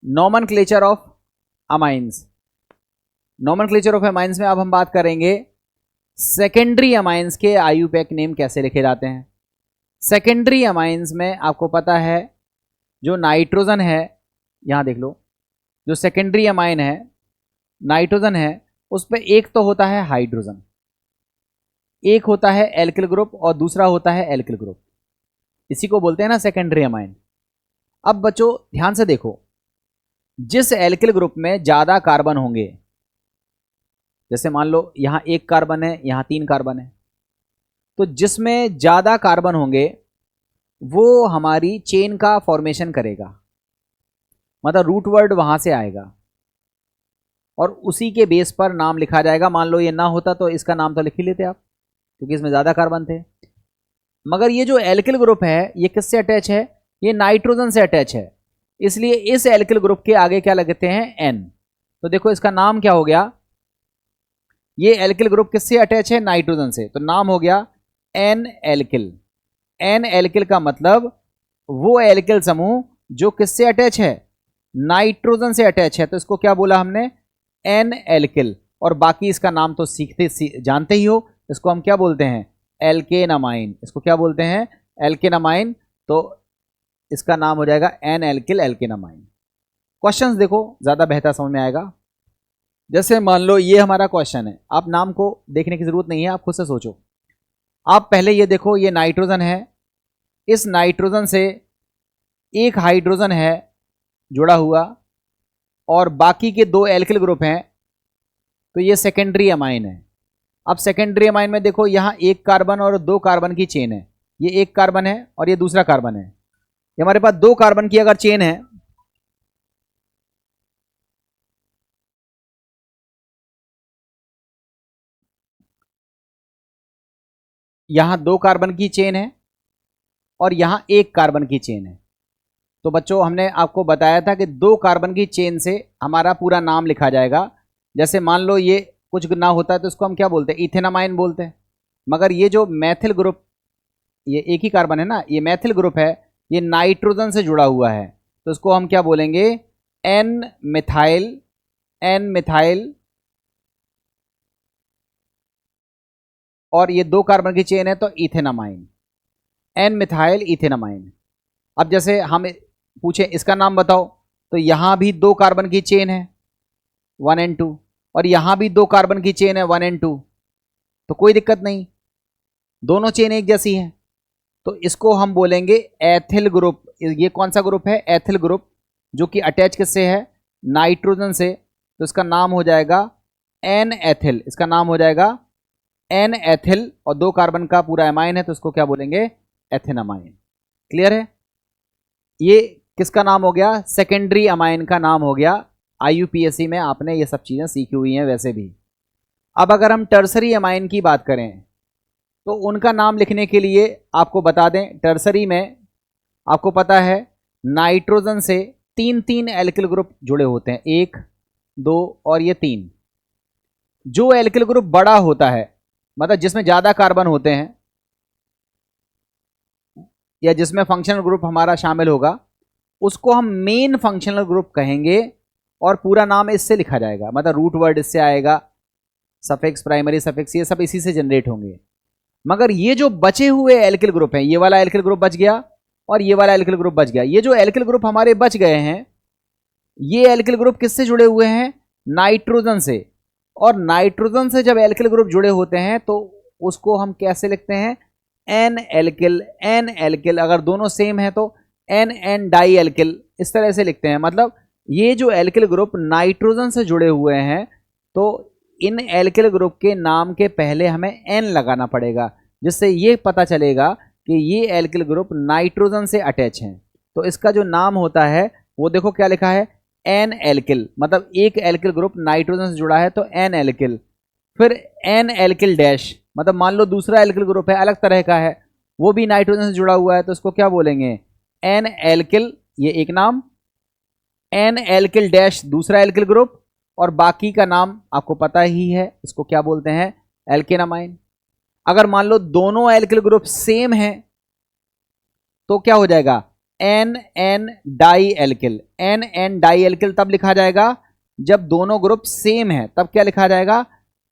nomenclature of amines. Nomenclature of amines में अब हम बात करेंगे सेकेंडरी अमाइंस के IUPAC नेम कैसे लिखे जाते हैं। सेकेंडरी अमाइंस में आपको पता है जो नाइट्रोजन है, यहां देख लो, जो सेकेंडरी अमाइन है नाइट्रोजन है, उस पर एक तो होता है हाइड्रोजन, एक होता है एल्किल ग्रुप और दूसरा होता है एल्किल ग्रुप। इसी को बोलते हैं ना सेकेंडरी अमाइन। अब बच्चों ध्यान से देखो, जिस एल्किल ग्रुप में ज्यादा कार्बन होंगे, जैसे मान लो यहां एक कार्बन है, यहां 3 कार्बन है, तो जिसमें ज्यादा कार्बन होंगे वो हमारी चेन का फॉर्मेशन करेगा, मतलब रूट वर्ड वहां से आएगा और उसी के बेस पर नाम लिखा जाएगा। मान लो ये ना होता तो इसका नाम तो लिख ही लेते आप, क्योंकि इसमें ज्यादा कार्बन थे। मगर ये जो एल्किल ग्रुप है ये किससे अटैच है, ये नाइट्रोजन से अटैच है, इसलिए इस एल्किल ग्रुप के आगे क्या लगते हैं, एन। तो देखो इसका नाम क्या हो गया, ये एल्किल ग्रुप किससे अटैच है, नाइट्रोजन से, तो नाम हो गया एन एल्किल। एन एल्किल का मतलब वो एल्किल समूह जो किससे अटैच है, नाइट्रोजन से अटैच है, तो इसको क्या बोला हमने, एन एल्किल। और बाकी इसका नाम तो जानते ही हो, इसको हम क्या बोलते हैं, एल्केनामाइन। इसको क्या बोलते हैं, एल्केनामाइन। तो इसका नाम हो जाएगा एन एल्किल एल्केनामाइन। क्वेश्चंस देखो ज्यादा बेहतर समझ में आएगा। जैसे मान लो ये हमारा क्वेश्चन है, आप नाम को देखने की जरूरत नहीं है, आप खुद से सोचो। आप पहले ये देखो, ये नाइट्रोजन है, इस नाइट्रोजन से एक हाइड्रोजन है जुड़ा हुआ और बाकी के 2 एल्किल ग्रुप हैं, तो ये सेकेंडरी अमाइन है। अब सेकेंडरी अमाइन में देखो यहां 1 कार्बन और 2 कार्बन की चेन है, ये 1 कार्बन है और ये दूसरा कार्बन है। ये हमारे पास 2 कार्बन की अगर चेन है, यहां 2 कार्बन की चेन है और यहां 1 कार्बन की चेन है। तो बच्चों हमने आपको बताया था कि 2 कार्बन की चेन से हमारा पूरा नाम लिखा जाएगा। जैसे मान लो ये कुछ ना होता है तो इसको हम क्या बोलते हैं, इथेनामाइन बोलते हैं। मगर ये जो मैथिल ग्रुप, ये एक ही कार्बन है ना, ये मैथिल ग्रुप है, ये नाइट्रोजन से जुड़ा हुआ है, तो इसको हम क्या बोलेंगे, एन मिथाइल। एन मिथाइल, और ये 2 कार्बन की चेन है तो इथेनामाइन, एन मिथाइल इथेनामाइन। अब जैसे हम पूछे इसका नाम बताओ, तो यहां भी 2 कार्बन की चेन है 1 and 2, और यहां भी 2 कार्बन की चेन है 1 and 2, तो कोई दिक्कत नहीं, दोनों चेन एक जैसी हैं, तो इसको हम बोलेंगे एथिल ग्रुप। ये कौन सा ग्रुप है, एथिल ग्रुप, जो कि अटैच किससे है, नाइट्रोजन से, तो इसका नाम हो जाएगा एन एथिल। इसका नाम हो जाएगा एन एथिल, और 2 कार्बन का पूरा एमाइन है तो इसको क्या बोलेंगे, एथेनामाइन। क्लियर है, ये किसका नाम हो गया, सेकेंडरी अमाइन का नाम हो गया। IUPAC में आपने ये सब चीजें सीखी हुई हैं वैसे भी। अब अगर हम टर्सरी अमाइन की बात करें तो उनका नाम लिखने के लिए आपको बता दें, टर्सरी में आपको पता है नाइट्रोजन से 3 एल्किल ग्रुप जुड़े होते हैं, 1 2 और ये 3। जो एल्किल ग्रुप बड़ा होता है, मतलब जिसमें ज्यादा कार्बन होते हैं या जिसमें फंक्शनल ग्रुप हमारा शामिल होगा, उसको हम मेन फंक्शनल ग्रुप कहेंगे और पूरा नाम इससे लिखा जाएगा, मतलब रूट वर्ड इससे आएगा, सफिक्स, प्राइमरी सफिक्स, ये सब इसी से जनरेट होंगे। मगर ये जो बचे हुए एल्किल ग्रुप हैं, ये वाला एल्किल ग्रुप बच गया और ये वाला एल्किल ग्रुप बच गया, ये जो एल्किल ग्रुप हमारे बच गए हैं, ये एल्किल ग्रुप किससे जुड़े हुए हैं, नाइट्रोजन से। और नाइट्रोजन से जब एल्किल ग्रुप जुड़े होते हैं तो उसको हम कैसे लिखते हैं, एन एल्किल। एन एल्किल, अगर दोनों सेम है तो एन एन डाई एल्किल, इस तरह से लिखते हैं। मतलब ये जो एल्किल ग्रुप नाइट्रोजन से जुड़े हुए हैं, तो इन एल्किल ग्रुप के नाम के पहले हमें एन लगाना पड़ेगा, जिससे ये पता चलेगा कि ये एल्किल ग्रुप नाइट्रोजन से अटैच हैं। तो इसका जो नाम होता है वो देखो क्या लिखा है, एन एल्किल, मतलब एक एल्किल ग्रुप नाइट्रोजन से जुड़ा है तो एन एल्किल। फिर एन एल्किल डैश, मतलब मान लो दूसरा एल्किल ग्रुप है, अलग तरह का है, वो भी नाइट्रोजन से जुड़ा हुआ है, तो इसको क्या बोलेंगे, एन एल्किल, ये एक नाम। एन एल्किल डैश दूसरा एल्किल ग्रुप, और बाकी का नाम आपको पता ही है, इसको क्या बोलते हैं, एल्केनामाइन। अगर मान लो दोनों एल्किल ग्रुप सेम है तो क्या हो जाएगा, N N di alkyl. N N di alkyl तब लिखा जाएगा जब दोनों ग्रुप सेम है, तब क्या लिखा जाएगा,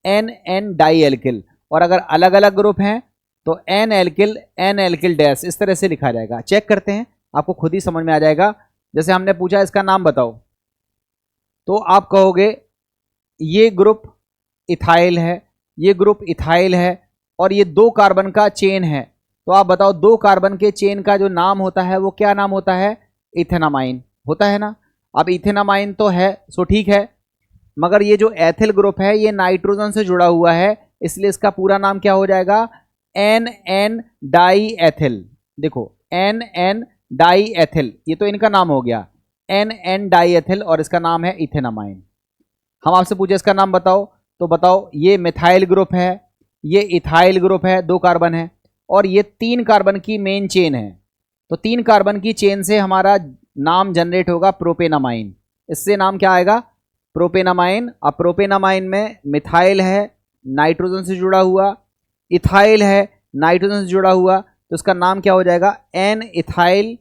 एन एन डाई एल्किल। और अगर अलग अलग ग्रुप हैं तो एन एल्किल डैश, इस तरह से लिखा जाएगा। चेक करते हैं, आपको खुद ही समझ में आ जाएगा। जैसे हमने पूछा इसका नाम बताओ, तो आप कहोगे ये ग्रुप इथाइल है, ये ग्रुप इथाइल है, और ये 2 कार्बन का चेन है। तो आप बताओ 2 कार्बन के चेन का जो नाम होता है वो क्या नाम होता है, इथेनामाइन होता है ना। अब इथेनामाइन तो है, सो ठीक है, मगर ये जो एथिल ग्रुप है ये नाइट्रोजन से जुड़ा हुआ है, इसलिए इसका पूरा नाम क्या हो जाएगा, एन एन डाई एथिल। देखो एन एन डाई एथिल, ये तो इनका नाम हो गया, एन एन डाई एथिल, और इसका नाम है इथेनामाइन। हम आपसे पूछे इसका नाम बताओ, तो बताओ ये मिथाइल ग्रुप है, ये इथाइल ग्रुप है, 2 कार्बन है, और ये 3 कार्बन की मेन चेन है। तो 3 कार्बन की चेन से हमारा नाम जनरेट होगा प्रोपेनामाइन। इससे नाम क्या आएगा, प्रोपेनामाइन। अब प्रोपेनामाइन में मिथाइल है, नाइट्रोजन से जुड़ा हुआ, इथाइल है, नाइट्रोजन से जुड़ा हुआ, तो इसका नाम क्या हो जाएगा, N ethyl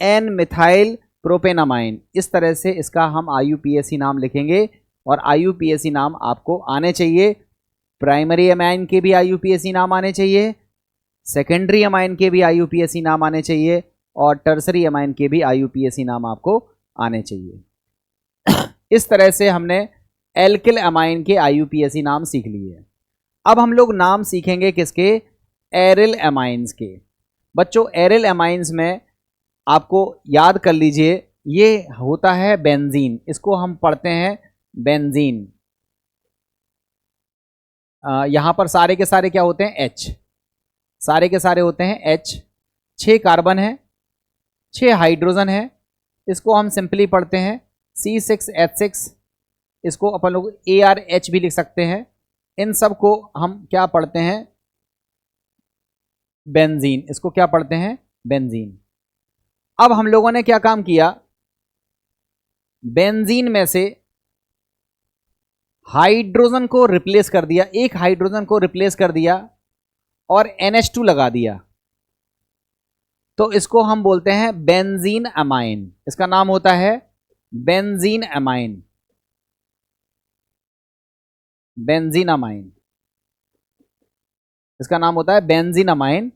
N methyl propanamine. इस तरह से इसका हम IUPAC नाम लिखेंगे, और IUPAC नाम आपको आने चाहिए। प्राइमरी अमाइन के भी IUPAC नाम आने चाहिए, सेकेंडरी अमाइन के भी IUPAC नाम आने चाहिए, और टर्सरी अमाइन के भी IUPAC नाम आपको आने चाहिए। इस तरह से हमने एल्किल अमाइन के IUPAC नाम सीख लिए। अब हम लोग नाम सीखेंगे किसके, एरिल अमाइंस के। बच्चों एरिल अमाइंस में आपको याद कर लीजिए, ये होता है बेंजीन, इसको हम पढ़ते हैं बेंजीन। यहां पर सारे के सारे क्या होते हैं, H, सारे के सारे होते हैं H। 6 कार्बन है, 6 हाइड्रोजन है, इसको हम सिंपली पढ़ते हैं C6H6, इसको अपन लोग ARH भी लिख सकते हैं। इन सब को हम क्या पढ़ते हैं, बेंजीन, इसको क्या पढ़ते हैं, बेंजीन। अब हम लोगों ने क्या काम किया, बेंजीन में से हाइड्रोजन को रिप्लेस कर दिया, एक हाइड्रोजन को रिप्लेस कर दिया और NH2 लगा दिया, तो इसको हम बोलते हैं बेंजीन अमाइन। इसका नाम होता है बेंजीन अमाइन, बेंजीन अमाइन, इसका नाम होता है बेंजीन अमाइन।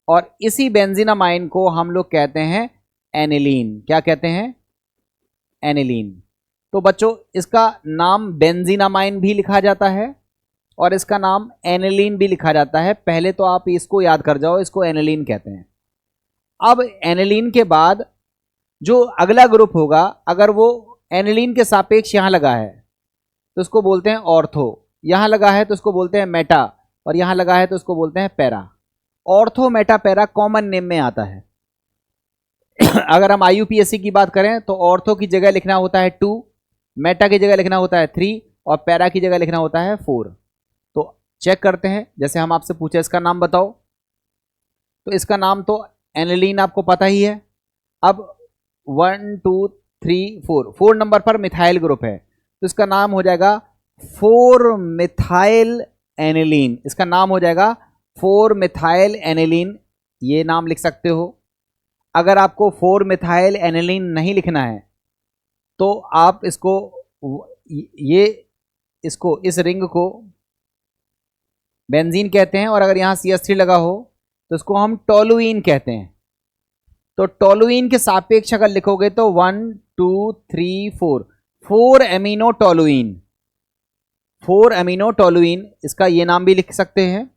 और इसी बेंजीन अमाइन को हम लोग कहते हैं एनिलीन। क्या कहते हैं, एनिलीन। तो बच्चों इसका नाम बेंजीन अमाइन भी लिखा जाता है और इसका नाम एनिलीन भी लिखा जाता है। पहले तो आप इसको याद कर जाओ, इसको एनिलीन कहते हैं। अब एनिलीन के बाद जो अगला ग्रुप होगा, अगर वो एनिलीन के सापेक्ष यहां लगा है तो इसको बोलते हैं ऑर्थो, यहां लगा है तो इसको बोलते हैं मेटा, और यहां लगा है तो इसको बोलते हैं para. Ortho Meta para common name में आता है। अगर हम IUPAC की बात करें तो ऑर्थो की जगह लिखना होता है 2, मेटा की जगह लिखना होता है 3, और पैरा की जगह लिखना होता है 4। तो चेक करते हैं, जैसे हम आपसे पूछे इसका नाम बताओ, तो इसका नाम तो एनिलीन आपको पता ही है। अब 1 2 3 4 नंबर पर मिथाइल ग्रुप है, तो इसका नाम हो जाएगा 4 मिथाइल एनिलीन। इसका नाम हो जाएगा 4 मिथाइल एनिलीन, ये नाम लिख सकते हो। अगर आपको 4 मिथाइल एनिलीन नहीं लिखना है तो आप इसको इस रिंग को बेंजीन कहते हैं, और अगर यहां CH3 लगा हो तो इसको हम टोलुइन कहते हैं। तो टोलुइन के सापेक्ष अगर लिखोगे तो 1 2 3 4 एमिनो टोलुइन, 4 एमिनो टोलुइन, इसका ये नाम भी लिख सकते हैं,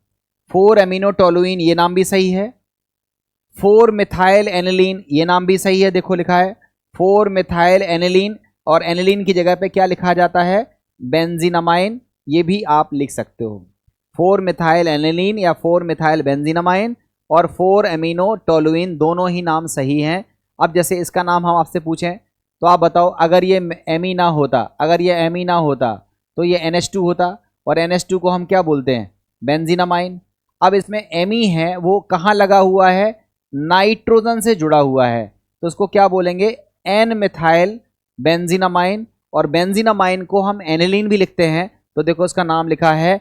4 एमिनो टोलुइन, ये नाम भी सही है। 4 मिथाइल एनिलीन, ये नाम भी सही है, देखो लिखा है 4 मिथाइल एनिलीन, और एनिलीन की जगह पे क्या लिखा जाता है, बेंजीनामाइन, ये भी आप लिख सकते हो। 4 मिथाइल एनिलीन या 4 मिथाइल बेंजीनामाइन और 4 एमिनो टोलुइन, दोनों ही नाम सही हैं। अब जैसे इसका नाम हम आपसे पूछें तो आप बताओ, अगर ये एमी ना होता, अगर ये एमी ना होता तो ये NH2 होता, और NH2 को हम क्या बोलते हैं, बेंजीनामाइन। अब इसमें एमी है वो कहाँ लगा हुआ है, नाइट्रोजन से जुड़ा हुआ है, तो उसको क्या बोलेंगे, N मिथाइल बेंजीनामाइन, और बेंजीनामाइन को हम एनिलीन भी लिखते हैं, तो देखो इसका नाम लिखा है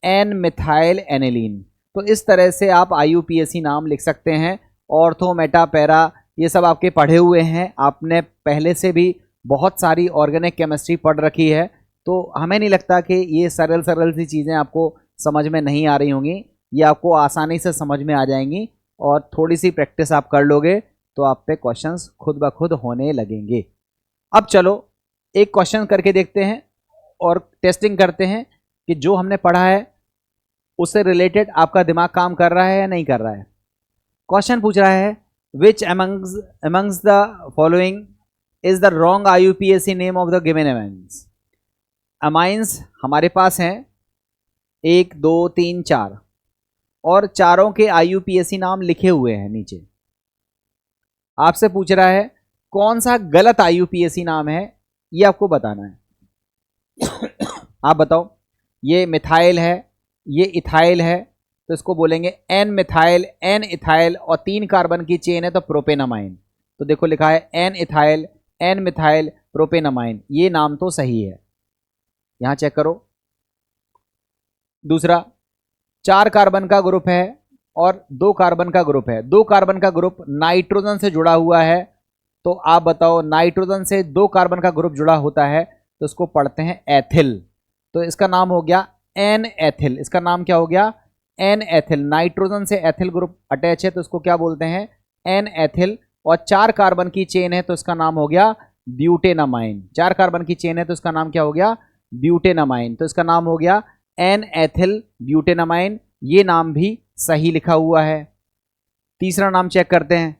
एन मिथाइल एनिलीन। तो इस तरह से आप IUPAC नाम लिख सकते हैं। ऑर्थो, मेटा, पैरा ये सब आपके पढ़े हुए हैं, आपने पहले से भी बहुत सारी ऑर्गेनिक केमिस्ट्री पढ़ रखी है, तो हमें नहीं लगता कि ये सरल सरल सी चीज़ें आपको समझ में नहीं आ रही होंगी, ये आपको आसानी से समझ में आ जाएंगी और थोड़ी सी प्रैक्टिस आप कर लोगे तो आप पे क्वेश्चंस खुद ब खुद होने लगेंगे। अब चलो एक क्वेश्चन करके देखते हैं और टेस्टिंग करते हैं कि जो हमने पढ़ा है उससे रिलेटेड आपका दिमाग काम कर रहा है या नहीं कर रहा है। क्वेश्चन पूछ रहा है विच amongst the following is the wrong IUPAC name of the given amines. Amines हमारे पास हैं 1 2 3 4 और चारों के IUPAC नाम लिखे हुए हैं नीचे। आपसे पूछ रहा है कौन सा गलत IUPAC नाम है, ये आपको बताना है। आप बताओ, ये मिथाइल है, ये इथाइल है, तो इसको बोलेंगे एन मिथाइल, एन इथाइल, और 3 कार्बन की चेन है तो प्रोपेनामाइन। तो देखो लिखा है N ethyl, N methyl, propanamine, ये नाम तो सही है, यहां चेक करो। दूसरा, 4 कार्बन का ग्रुप है और 2 कार्बन का ग्रुप है, 2 कार्बन का ग्रुप नाइट्रोजन से जुड़ा हुआ है, तो आप बताओ नाइट्रोजन से 2 कार्बन का ग्रुप जुड़ा होता है तो इसको पढ़ते हैं एथिल, तो इसका नाम हो गया एन एथिल। इसका नाम क्या हो गया? N ethyl. नाइट्रोजन से एथिल ग्रुप अटैच है तो इसको क्या बोलते हैं? N ethyl. और 4 कार्बन की चेन है तो इसका नाम हो गया ब्यूटेनामाइन। 4 कार्बन की चेन है तो इसका नाम क्या हो गया? ब्यूटेनामाइन। तो इसका नाम हो गया एन एथिल ब्यूटेनामाइन, ये नाम भी सही लिखा हुआ है। तीसरा नाम चेक करते हैं,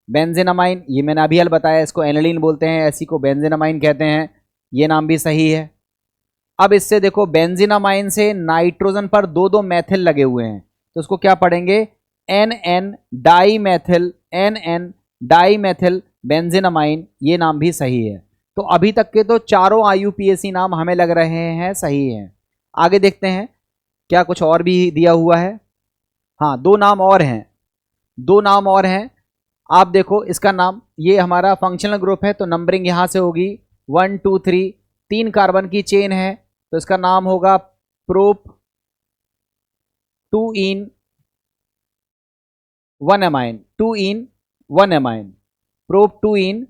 बेंजेनामाइन, ये मैंने अभी बताया, इसको एनिलीन बोलते हैं, ऐसी को बेंजेनामाइन कहते हैं, ये नाम भी सही है। अब इससे देखो बेंजीनामाइन से नाइट्रोजन पर 2 मैथिल लगे हुए हैं तो उसको क्या पढ़ेंगे? N N di methyl, N N di methyl benzenamine, ये नाम भी सही है। तो अभी तक के तो चारों IUPAC नाम हमें लग रहे हैं सही हैं। आगे देखते हैं क्या कुछ और भी दिया हुआ है। हाँ, 2 नाम और हैं, 2 नाम और हैं। आप देखो इसका नाम, ये हमारा फंक्शनल ग्रुप है तो नंबरिंग यहां से होगी 1 2 3, 3 कार्बन की चेन है तो इसका नाम होगा prop 2 in 1 amine, 2 in 1 amine, prop 2 in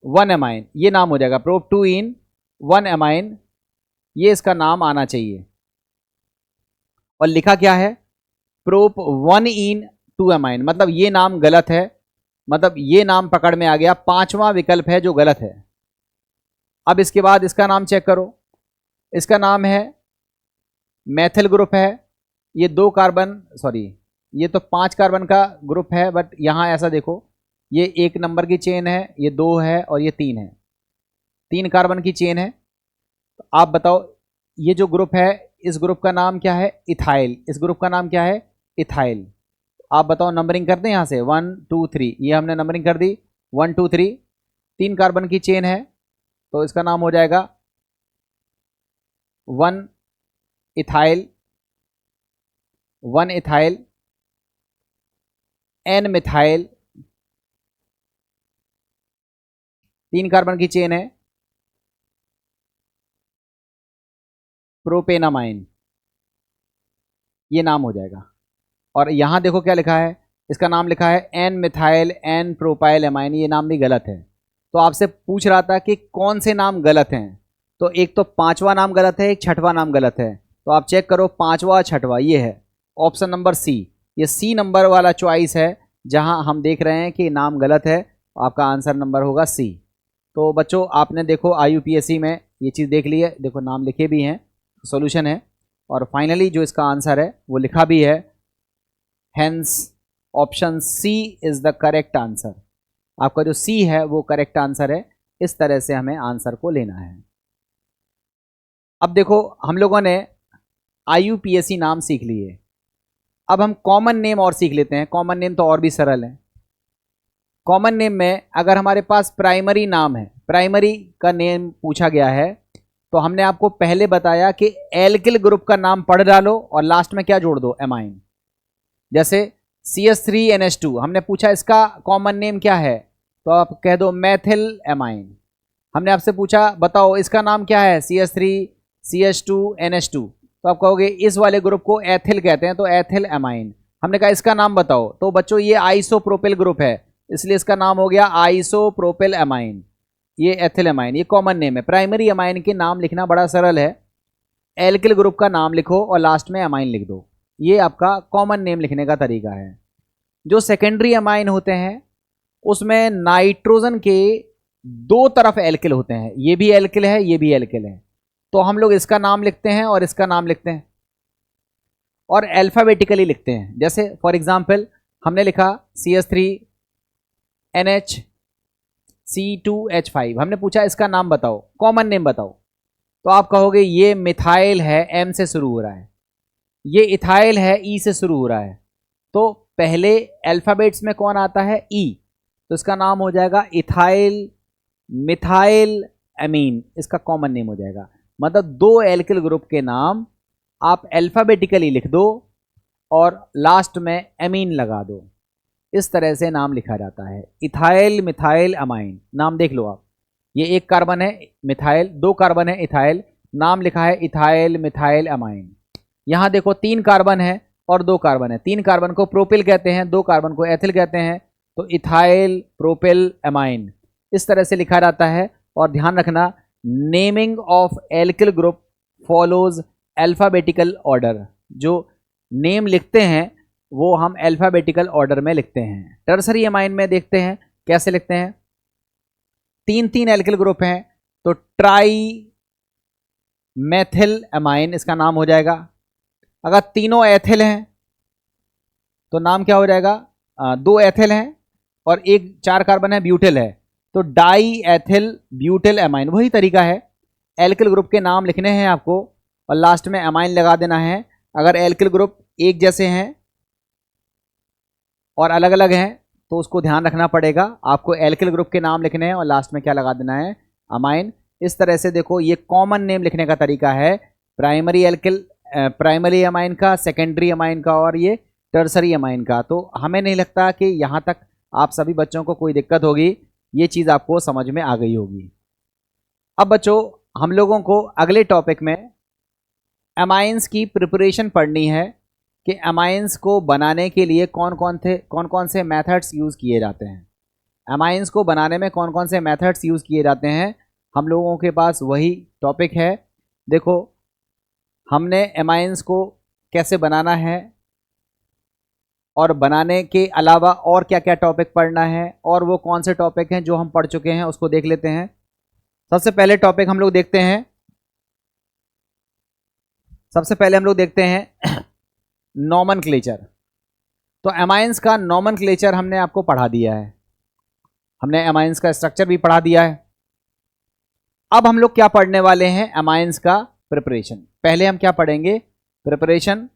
1 amine, ये नाम हो जाएगा प्रोप 2 in 1 amine, ये इसका नाम आना चाहिए। और लिखा क्या है? प्रोप 1 in 2 amine, मतलब ये नाम गलत है, मतलब ये नाम पकड़ में आ गया, 5वां विकल्प है जो गलत है। अब इसके बाद इसका नाम चेक करो, इसका नाम है मैथिल ग्रुप है, ये 2 कार्बन, सॉरी ये तो 5 कार्बन का ग्रुप है, बट यहां ऐसा देखो ये 1 नंबर की चेन है, ये 2 है और ये 3 है, 3 कार्बन की चेन है। तो आप बताओ ये जो ग्रुप है इस ग्रुप का नाम क्या है? इथाइल। इस ग्रुप का नाम क्या है? इथाइल। आप बताओ, नंबरिंग करते हैं यहां से 1 2 3, ये हमने नंबरिंग कर दी 1 2 3, 3 कार्बन की चेन है तो इसका नाम हो जाएगा 1 ethyl, 1 ethyl, N methyl, 3 carbon की चेन है, प्रोपेनामाइन, ये नाम हो जाएगा। और यहां देखो क्या लिखा है, इसका नाम लिखा है N methyl N propyl amine, ये नाम भी गलत है। तो आपसे पूछ रहा था कि कौन से नाम गलत हैं, तो एक तो 5वां नाम गलत है, एक 6वां नाम गलत है। तो आप चेक करो 5वां 6वां, ये है ऑप्शन नंबर सी, ये सी नंबर वाला चॉइस है जहां हम देख रहे हैं कि नाम गलत है, आपका आंसर नंबर होगा सी। तो बच्चों आपने देखो IUPAC में ये चीज़ देख ली है, देखो नाम लिखे भी हैं, सॉल्यूशन है, और फाइनली जो इसका आंसर है वो लिखा भी है, hence option C is the correct answer. आपका जो सी है वो करेक्ट आंसर है। इस तरह से हमें आंसर को लेना है। अब देखो हम लोगों ने IUPAC नाम सीख लिए, अब हम कॉमन नेम और सीख लेते हैं। कॉमन नेम तो और भी सरल है। कॉमन नेम में अगर हमारे पास प्राइमरी नाम है, प्राइमरी का नेम पूछा गया है, तो हमने आपको पहले बताया कि एल्किल ग्रुप का नाम पढ़ डालो और लास्ट में क्या जोड़ दो? एमाइन। जैसे CH3NH2 हमने पूछा इसका कॉमन नेम क्या है, तो आप कह दो मैथिल एमाइन। हमने आपसे पूछा बताओ इसका नाम क्या है, CH3 CH2 NH2, तो आप कहोगे इस वाले ग्रुप को एथिल कहते हैं, तो एथिल एमाइन। हमने कहा इसका नाम बताओ, तो बच्चों ये आइसोप्रोपिल ग्रुप है, इसलिए इसका नाम हो गया आइसोप्रोपिल एमाइन। ये एथिल एमाइन, ये कॉमन नेम है। प्राइमरी एमाइन के नाम लिखना बड़ा सरल है, एल्किल ग्रुप का नाम लिखो और लास्ट में एमाइन लिख दो, ये आपका कॉमन नेम लिखने का तरीका है। जो सेकेंडरी एमाइन होते हैं उसमें नाइट्रोजन के दो तरफ एल्किल होते हैं, ये भी एल्किल है ये भी एल्किल है, तो हम लोग इसका नाम लिखते हैं और इसका नाम लिखते हैं और अल्फाबेटिकली लिखते हैं। जैसे फॉर एग्जांपल हमने लिखा CH3 NH C2H5, हमने पूछा इसका नाम बताओ, कॉमन नेम बताओ, तो आप कहोगे ये मिथाइल है, M से शुरू हो रहा है, ये इथाइल है, E से शुरू हो रहा है। तो पहले अल्फाबेट्स में कौन आता है, E, तो इसका नाम हो जाएगा इथाइल मिथाइल एमीन, इसका कॉमन नेम हो जाएगा। मतलब दो एल्किल ग्रुप के नाम आप अल्फाबेटिकली लिख दो और लास्ट में एमीन लगा दो, इस तरह से नाम लिखा जाता है। इथाइल मिथाइल अमाइन, नाम देख लो आप, ये एक कार्बन है मिथाइल, दो कार्बन है इथाइल, नाम लिखा है इथाइल मिथाइल अमाइन। यहाँ देखो 3 कार्बन है और 2 कार्बन है, 3 कार्बन को प्रोपिल कहते हैं, 2 कार्बन को एथिल कहते हैं, तो इथाइल प्रोपिल अमाइन, इस तरह से लिखा जाता है। और ध्यान रखना, naming of alkyl group follows alphabetical order, जो नेम लिखते हैं वो हम अल्फाबेटिकल ऑर्डर में लिखते हैं। टर्सरी अमाइन में देखते हैं कैसे लिखते हैं, 3 एल्किल ग्रुप हैं, तो ट्राई मेथिल अमाइन इसका नाम हो जाएगा। अगर तीनों एथिल हैं तो नाम क्या हो जाएगा, 2 एथिल हैं और 4 कार्बन है, ब्यूटिल है, तो डाई एथिल ब्यूटिल एमाइन। वही तरीका है, एल्किल ग्रुप के नाम लिखने हैं आपको और लास्ट में एमाइन लगा देना है। अगर एल्किल ग्रुप एक जैसे हैं और अलग अलग हैं तो उसको ध्यान रखना पड़ेगा, आपको एल्किल ग्रुप के नाम लिखने हैं और लास्ट में क्या लगा देना है, अमाइन। इस तरह से देखो ये कॉमन नेम लिखने का तरीका है, प्राइमरी एल्किल प्राइमरी अमाइन का, सेकेंडरी अमाइन का और ये टर्सरी अमाइन का। तो हमें नहीं लगता कि यहाँ तक आप सभी बच्चों को कोई दिक्कत होगी, ये चीज़ आपको समझ में आ गई होगी। अब बच्चों हम लोगों को अगले टॉपिक में अमाइंस की प्रिपरेशन पढ़नी है कि अमाइंस को बनाने के लिए कौन कौन से मेथड्स यूज़ किए जाते हैं। अमाइंस को बनाने में कौन कौन से मेथड्स यूज़ किए जाते हैं, हम लोगों के पास वही टॉपिक है। देखो हमने अमाइंस को कैसे बनाना है और बनाने के अलावा और क्या क्या टॉपिक पढ़ना है और वो कौन से टॉपिक हैं जो हम पढ़ चुके हैं उसको देख लेते हैं। सबसे पहले टॉपिक हम लोग देखते हैं, सबसे पहले हम लोग देखते हैं नॉमेनक्लेचर। तो अमाइंस का नॉमेनक्लेचर हमने आपको पढ़ा दिया है, हमने अमाइंस का स्ट्रक्चर भी पढ़ा दिया है। अब हम लोग क्या पढ़ने वाले हैं, अमाइंस का प्रिपरेशन। पहले हम क्या पढ़ेंगे, प्रिपरेशन,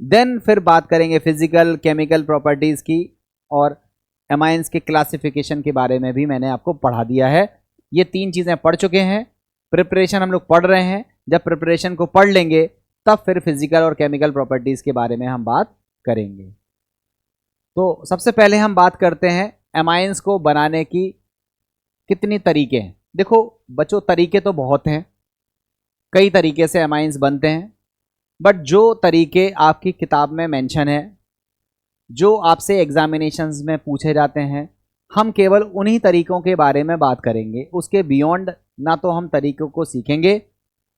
देन फिर बात करेंगे फिजिकल केमिकल प्रॉपर्टीज़ की, और अमाइंस के क्लासिफिकेशन के बारे में भी मैंने आपको पढ़ा दिया है। ये 3 चीज़ें पढ़ चुके हैं, प्रिपरेशन हम लोग पढ़ रहे हैं। जब प्रिपरेशन को पढ़ लेंगे तब फिर फिजिकल और केमिकल प्रॉपर्टीज़ के बारे में हम बात करेंगे। तो सबसे पहले हम बात करते हैं अमाइंस को बनाने की कितनी तरीके हैं। देखो बच्चों तरीके तो बहुत हैं, कई तरीके से अमाइंस बनते हैं, बट जो तरीके आपकी किताब में मेंशन है, जो आपसे एग्जामिनेशंस में पूछे जाते हैं, हम केवल उन्हीं तरीकों के बारे में बात करेंगे। उसके बियॉन्ड ना तो हम तरीकों को सीखेंगे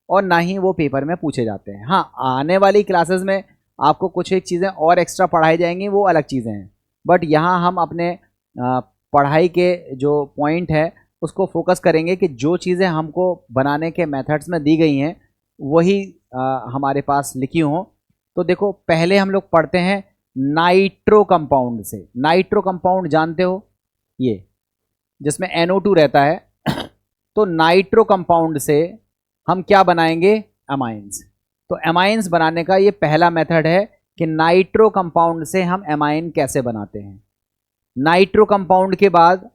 और ना ही वो पेपर में पूछे जाते हैं। हाँ, आने वाली क्लासेस में आपको कुछ एक चीज़ें और एक्स्ट्रा पढ़ाई जाएंगी, वो अलग चीज़ें हैं, बट यहाँ हम अपने पढ़ाई के जो पॉइंट है उसको फोकस करेंगे कि जो चीज़ें हमको बनाने के मेथड्स में दी गई हैं वही हमारे पास लिखी हों। तो देखो पहले हम लोग पढ़ते हैं नाइट्रो कंपाउंड से। नाइट्रो कंपाउंड जानते हो, ये जिसमें NO2 रहता है। तो नाइट्रो कंपाउंड से हम क्या बनाएंगे, अमाइंस। तो अमाइंस बनाने का ये पहला मेथड है कि नाइट्रो कंपाउंड से हम अमाइन कैसे बनाते हैं। नाइट्रो कंपाउंड के बाद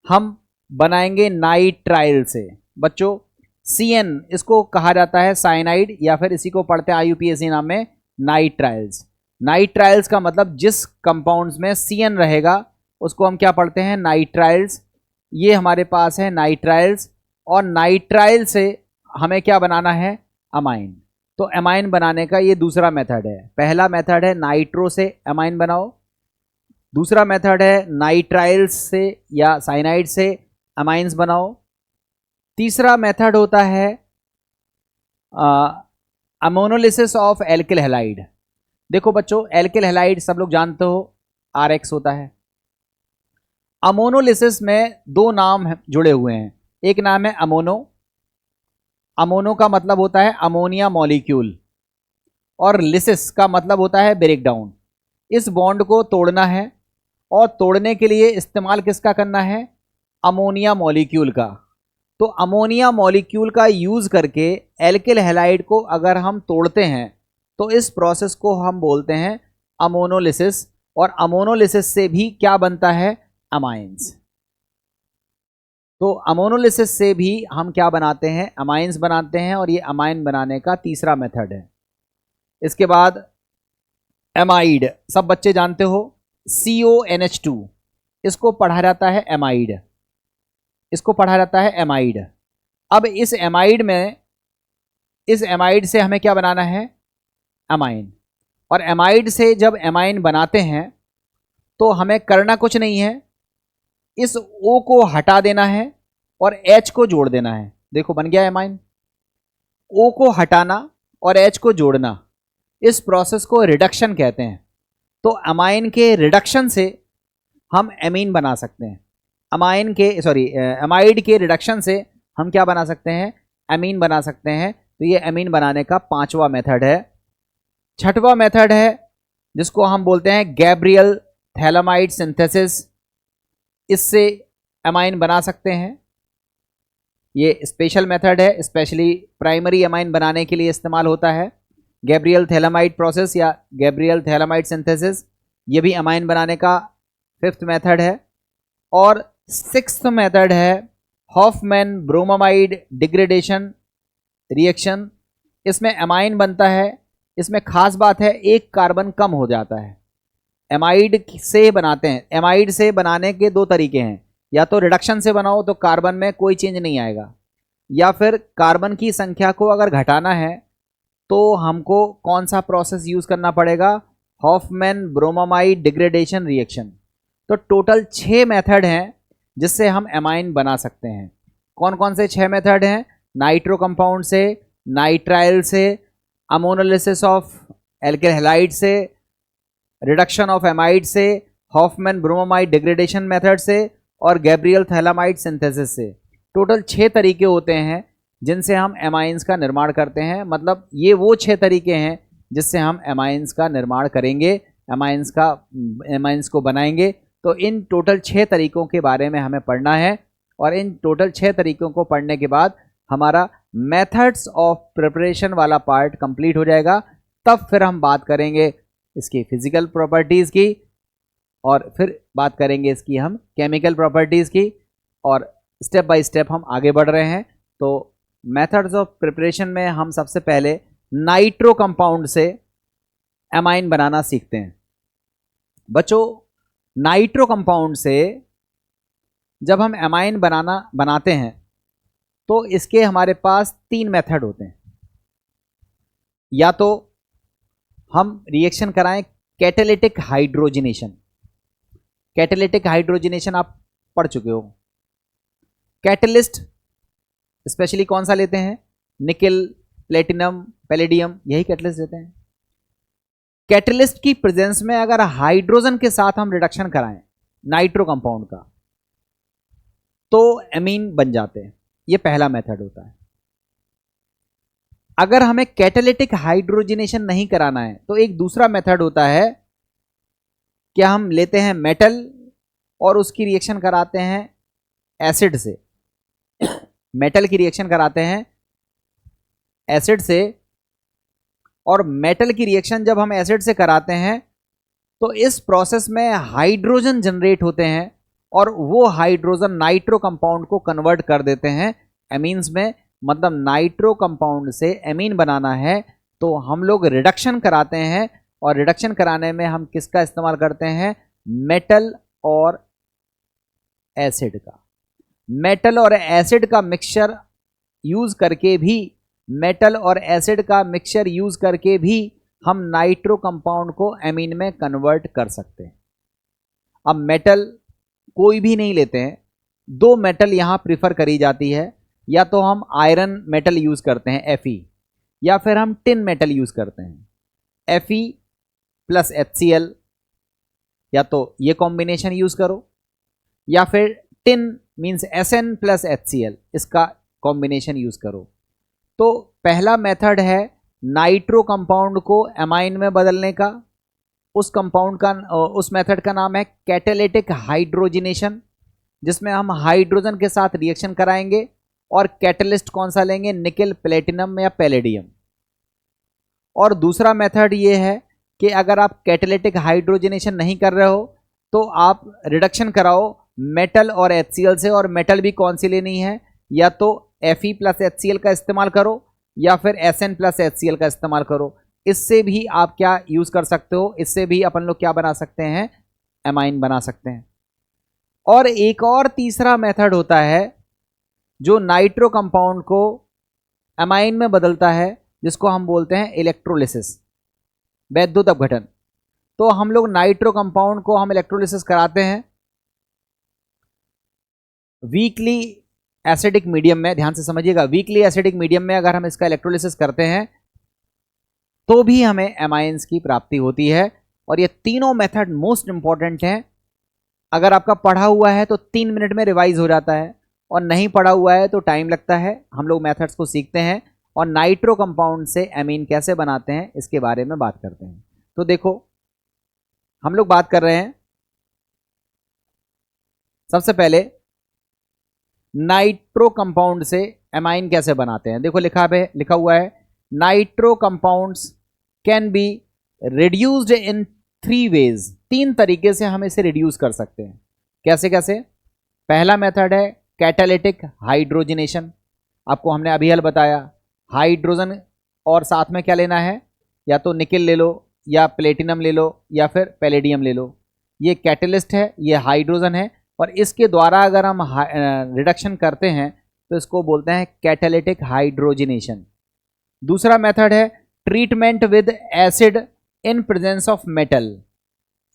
हम बनाएंगे नाइट्राइल से। बच्चों CN इसको कहा जाता है साइनाइड, या फिर इसी को पढ़ते हैं IUPAC नाम में नाइट्राइल्स। नाइट्राइल्स का मतलब जिस कंपाउंड्स में CN रहेगा उसको हम क्या पढ़ते हैं, नाइट्राइल्स। ये हमारे पास है नाइट्राइल्स। और नाइट्राइल से हमें क्या बनाना है, अमाइन। तो अमाइन बनाने का ये दूसरा मेथड है। पहला मेथड है नाइट्रो से अमाइन बनाओ, दूसरा मेथड है नाइट्राइल्स से या साइनाइड से अमाइंस बनाओ, तीसरा मेथड होता है अमोनोलिसिस ऑफ एल्किल हैलाइड। देखो बच्चों, एल्किल हैलाइड सब लोग जानते हो, RX होता है। अमोनोलिसिस में दो नाम जुड़े हुए हैं, एक नाम है अमोनो, अमोनो का मतलब होता है अमोनिया मॉलिक्यूल, और लिसिस का मतलब होता है ब्रेक डाउन। इस बॉन्ड को तोड़ना है, और तोड़ने के लिए इस्तेमाल किसका करना है, अमोनिया मॉलिक्यूल का। तो अमोनिया मॉलिक्यूल का यूज करके एल्किल हैलाइड को अगर हम तोड़ते हैं तो इस प्रोसेस को हम बोलते हैं अमोनोलिसिस, और अमोनोलिसिस से भी क्या बनता है, अमाइंस। तो अमोनोलिसिस से भी हम क्या बनाते हैं, अमाइंस बनाते हैं, और ये अमाइन बनाने का तीसरा मेथड है। इसके बाद एमाइड, सब बच्चे जानते हो, CONH2, इसको पढ़ा जाता है एमाइड, इसको पढ़ा जाता है एमाइड। अब इस एमाइड में, इस एमाइड से हमें क्या बनाना है, अमाइन। और एमाइड से जब एमाइन बनाते हैं तो हमें करना कुछ नहीं है, इस O को हटा देना है और H को जोड़ देना है। देखो बन गया एमाइन। O को हटाना और H को जोड़ना, इस प्रोसेस को रिडक्शन कहते हैं। तो अमाइन के रिडक्शन से हम एमीन बना सकते हैं, एमाइड के रिडक्शन से हम क्या बना सकते हैं, एमीन बना सकते हैं। तो ये एमीन बनाने का पांचवा मेथड है। छठवां मेथड है जिसको हम बोलते हैं गैब्रियल थैलामाइड सिंथेसिस, इससे एमाइन बना सकते हैं। ये स्पेशल मेथड है, स्पेशली प्राइमरी एमाइन बनाने के लिए इस्तेमाल होता है। गैब्रियल थैलामाइड प्रोसेस या गैब्रियल थैलामाइड सिंथेसिस, ये भी एमाइन बनाने का फिफ्थ मेथड है। और सिक्स्थ मेथड है हॉफमैन ब्रोमामाइड डिग्रेडेशन रिएक्शन। इसमें एमाइन बनता है, इसमें खास बात है एक कार्बन कम हो जाता है। एमाइड से बनाते हैं, एमाइड से बनाने के दो तरीके हैं, या तो रिडक्शन से बनाओ तो कार्बन में कोई चेंज नहीं आएगा, या फिर कार्बन की संख्या को अगर घटाना है तो हमको कौन सा प्रोसेस यूज करना पड़ेगा, हॉफमैन ब्रोमामाइड डिग्रेडेशन रिएक्शन। तो टोटल 6 मेथड हैं जिससे हम एमाइन बना सकते हैं। कौन कौन से 6 मेथड हैं, नाइट्रो कंपाउंड से, नाइट्राइल से, अमोनोलिसिस ऑफ एल्किल हैलाइड से, रिडक्शन ऑफ एमाइड से, हॉफमैन ब्रोमामाइड डिग्रेडेशन मेथड से, और गैब्रियल थैलामाइड सिंथेसिस से। टोटल 6 तरीके होते हैं जिनसे हम एमाइंस का निर्माण करते हैं। मतलब ये वो 6 तरीके हैं जिससे हम एमाइंस का निर्माण करेंगे, एमाइंस को बनाएंगे। तो इन टोटल 6 तरीकों के बारे में हमें पढ़ना है, और इन टोटल 6 तरीकों को पढ़ने के बाद हमारा मेथड्स ऑफ प्रिपरेशन वाला पार्ट कंप्लीट हो जाएगा। तब फिर हम बात करेंगे इसकी फिजिकल प्रॉपर्टीज़ की, और फिर बात करेंगे इसकी हम केमिकल प्रॉपर्टीज़ की, और स्टेप बाय स्टेप हम आगे बढ़ रहे हैं। तो मेथड्स ऑफ प्रिपरेशन में हम सबसे पहले नाइट्रो कंपाउंड से एमाइन बनाना सीखते हैं। बच्चों, नाइट्रो कंपाउंड से जब हम एमाइन बनाते हैं तो इसके हमारे पास 3 मेथड होते हैं। या तो हम रिएक्शन कराएं कैटालिटिक हाइड्रोजनेशन, कैटालिटिक हाइड्रोजनेशन आप पढ़ चुके हो। कैटलिस्ट स्पेशली कौन सा लेते हैं, निकल, प्लेटिनम, पैलेडियम, यही कैटलिस्ट देते हैं। कैटलिस्ट की प्रेजेंस में अगर हाइड्रोजन के साथ हम रिडक्शन कराएं नाइट्रो कंपाउंड का तो एमीन बन जाते हैं। ये पहला मेथड होता है। अगर हमें कैटालिटिक हाइड्रोजनेशन नहीं कराना है तो एक दूसरा मेथड होता है कि हम लेते हैं मेटल और उसकी रिएक्शन कराते हैं एसिड से। मेटल की रिएक्शन कराते हैं एसिड से, और मेटल की रिएक्शन जब हम एसिड से कराते हैं तो इस प्रोसेस में हाइड्रोजन जनरेट होते हैं, और वो हाइड्रोजन नाइट्रो कंपाउंड को कन्वर्ट कर देते हैं एमीन्स में। मतलब नाइट्रो कंपाउंड से एमीन बनाना है तो हम लोग रिडक्शन कराते हैं, और रिडक्शन कराने में हम किसका इस्तेमाल करते हैं, मेटल और एसिड का। मेटल और एसिड का मिक्सचर यूज करके भी, मेटल और एसिड का मिक्सचर यूज करके भी हम नाइट्रो कंपाउंड को एमीन में कन्वर्ट कर सकते हैं। अब मेटल कोई भी नहीं लेते हैं, दो मेटल यहां प्रिफर करी जाती है, या तो हम आयरन मेटल यूज करते हैं Fe, या फिर हम टिन मेटल यूज करते हैं Fe प्लस HCl, या तो ये कॉम्बिनेशन यूज करो, या फिर tin means Sn plus HCl, इसका कॉम्बिनेशन यूज करो। तो पहला मेथड है नाइट्रो कंपाउंड को एमाइन में बदलने का। उस मेथड का नाम है कैटालिटिक हाइड्रोजिनेशन, जिसमें हम हाइड्रोजन के साथ रिएक्शन कराएंगे और कैटलिस्ट कौन सा लेंगे, निकेल, प्लेटिनम या पैलेडियम। और दूसरा मेथड ये है कि अगर आप कैटालिटिक हाइड्रोजिनेशन नहीं कर रहे हो तो आप रिडक्शन कराओ मेटल और HCl से, और मेटल भी कौन सी लेनी है, या तो Fe प्लस HCl का इस्तेमाल करो या फिर Sn प्लस HCl का इस्तेमाल करो। इससे भी आप क्या यूज कर सकते हो, इससे भी अपन लोग क्या बना सकते हैं, एमाइन बना सकते हैं। और एक और तीसरा मेथड होता है जो नाइट्रो कंपाउंड को एमाइन में बदलता है, जिसको हम बोलते हैं इलेक्ट्रोलिसिस, वैद्युत अपघटन। तो हम लोग नाइट्रो कंपाउंड को हम इलेक्ट्रोलिसिस कराते हैं वीकली एसिडिक मीडियम में। ध्यान से समझिएगा, वीकली एसिडिक मीडियम में अगर हम इसका इलेक्ट्रोलिसिस करते हैं तो भी हमें एमाइंस की प्राप्ति होती है। और ये तीनों मेथड मोस्ट इंपॉर्टेंट हैं। अगर आपका पढ़ा हुआ है तो 3 मिनट में रिवाइज हो जाता है, और नहीं पढ़ा हुआ है तो टाइम लगता है। हम लोग मेथड्स को सीखते हैं और नाइट्रो कंपाउंड से एमीन कैसे बनाते हैं इसके बारे में बात करते हैं। तो देखो, हम लोग बात कर रहे हैं सबसे पहले नाइट्रो कंपाउंड से एमाइन कैसे बनाते हैं। देखो लिखा हुआ है nitro compounds can be reduced in 3 ways. 3 तरीके से हम इसे रिड्यूस कर सकते हैं। कैसे कैसे? पहला मेथड है कैटालिटिक हाइड्रोजिनेशन। आपको हमने अभी हल बताया, हाइड्रोजन और साथ में क्या लेना है, या तो निकेल ले लो, या प्लेटिनम ले लो, या फिर पैलेडियम ले लो। ये कैटलिस्ट है, ये हाइड्रोजन है, और इसके द्वारा अगर हम रिडक्शन करते हैं तो इसको बोलते हैं कैटालिटिक हाइड्रोजिनेशन। दूसरा मेथड है treatment with acid in presence of metal.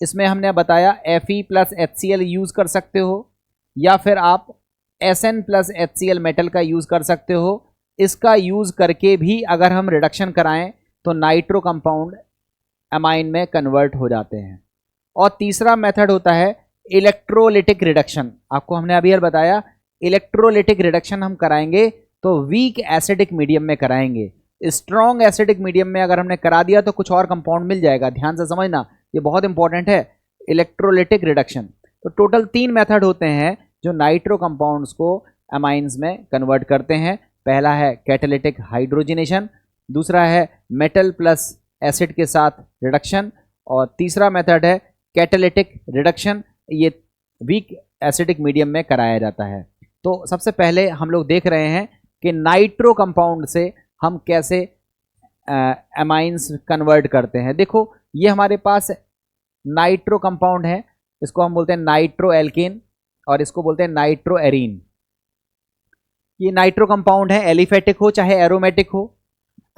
इसमें हमने बताया Fe प्लस HCl यूज कर सकते हो, या फिर आप Sn प्लस HCl मेटल का यूज कर सकते हो। इसका यूज करके भी अगर हम रिडक्शन कराएं तो नाइट्रो कंपाउंड एमाइन में कन्वर्ट हो जाते हैं। और तीसरा मेथड होता है इलेक्ट्रोलिटिक रिडक्शन। आपको हमने अभी बताया इलेक्ट्रोलिटिक रिडक्शन हम कराएंगे तो वीक एसिडिक मीडियम में कराएंगे। स्ट्रॉन्ग एसिडिक मीडियम में अगर हमने करा दिया तो कुछ और कंपाउंड मिल जाएगा। ध्यान से समझना, ये बहुत इंपॉर्टेंट है, इलेक्ट्रोलिटिक रिडक्शन। तो टोटल 3 मेथड होते हैं जो नाइट्रो कंपाउंड्स को एमाइंस में कन्वर्ट करते हैं। पहला है कैटालिटिक हाइड्रोजिनेशन, दूसरा है मेटल प्लस एसिड के साथ रिडक्शन, और तीसरा मेथड है कैटालिटिक रिडक्शन। ये वीक एसिडिक मीडियम में कराया जाता है। तो सबसे पहले हम लोग देख रहे हैं कि नाइट्रो कंपाउंड से हम कैसे एमाइंस कन्वर्ट करते हैं। देखो, ये हमारे पास नाइट्रो कंपाउंड है, इसको हम बोलते हैं नाइट्रो एल्केन, और इसको बोलते हैं नाइट्रो एरीन। ये नाइट्रो कंपाउंड है, एलिफेटिक हो चाहे एरोमेटिक हो।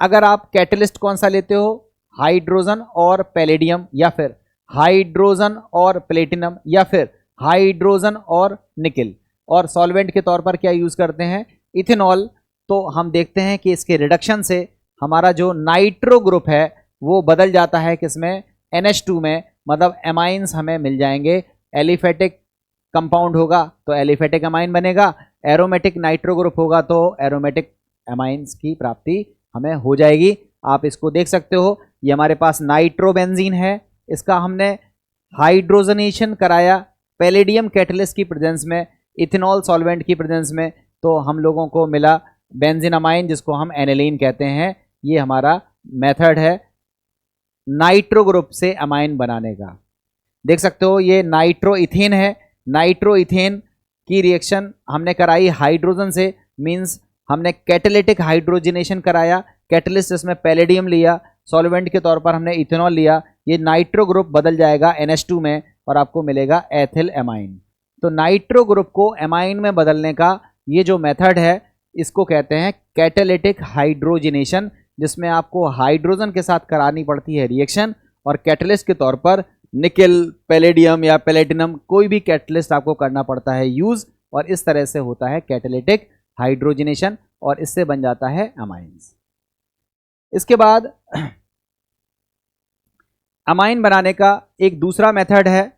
अगर आप कैटलिस्ट कौन सा लेते हो, हाइड्रोजन और पैलेडियम, या फिर हाइड्रोजन और प्लेटिनम, या फिर हाइड्रोजन और निकेल, और सॉल्वेंट के तौर पर क्या यूज करते हैं, इथेनॉल। तो हम देखते हैं कि इसके रिडक्शन से हमारा जो नाइट्रो ग्रुप है वो बदल जाता है किसमें, NH2 में। मतलब एमाइंस हमें मिल जाएंगे। एलिफेटिक कंपाउंड होगा तो एलिफेटिक एमाइन बनेगा, एरोमेटिक नाइट्रो ग्रुप होगा तो एरोमेटिक एमाइंस की प्राप्ति हमें हो जाएगी। आप इसको देख सकते हो, ये हमारे पास नाइट्रोबेंजीन है, इसका हमने हाइड्रोजनेशन कराया पैलेडियम कैटलिस्ट की प्रेजेंस में, इथेनॉल सॉल्वेंट की प्रेजेंस में, तो हम लोगों को मिला बेंजीन अमाइन, जिसको हम एनिलीन कहते हैं। ये हमारा मेथड है नाइट्रो ग्रुप से अमाइन बनाने का। देख सकते हो ये नाइट्रो इथेन है। नाइट्रो इथेन की रिएक्शन हमने कराई हाइड्रोजन से, मींस हमने कैटालिटिक हाइड्रोजिनेशन कराया। कैटलिस्ट इसमें पैलेडियम लिया, सॉल्वेंट के तौर पर हमने इथेनॉल लिया। ये नाइट्रो ग्रुप बदल जाएगा NH2 में और आपको मिलेगा एथिल एमाइन। तो नाइट्रो ग्रुप को एमाइन में बदलने का ये जो मेथड है इसको कहते हैं कैटालिटिक हाइड्रोजिनेशन, जिसमें आपको हाइड्रोजन के साथ करानी पड़ती है रिएक्शन और कैटलिस्ट के तौर पर निकेल, पैलेडियम या प्लेटिनम कोई भी कैटलिस्ट आपको करना पड़ता है यूज़, और इस तरह से होता है कैटालिटिक हाइड्रोजिनेशन और इससे बन जाता है अमाइंस। इसके बाद अमाइन बनाने का एक दूसरा मेथड है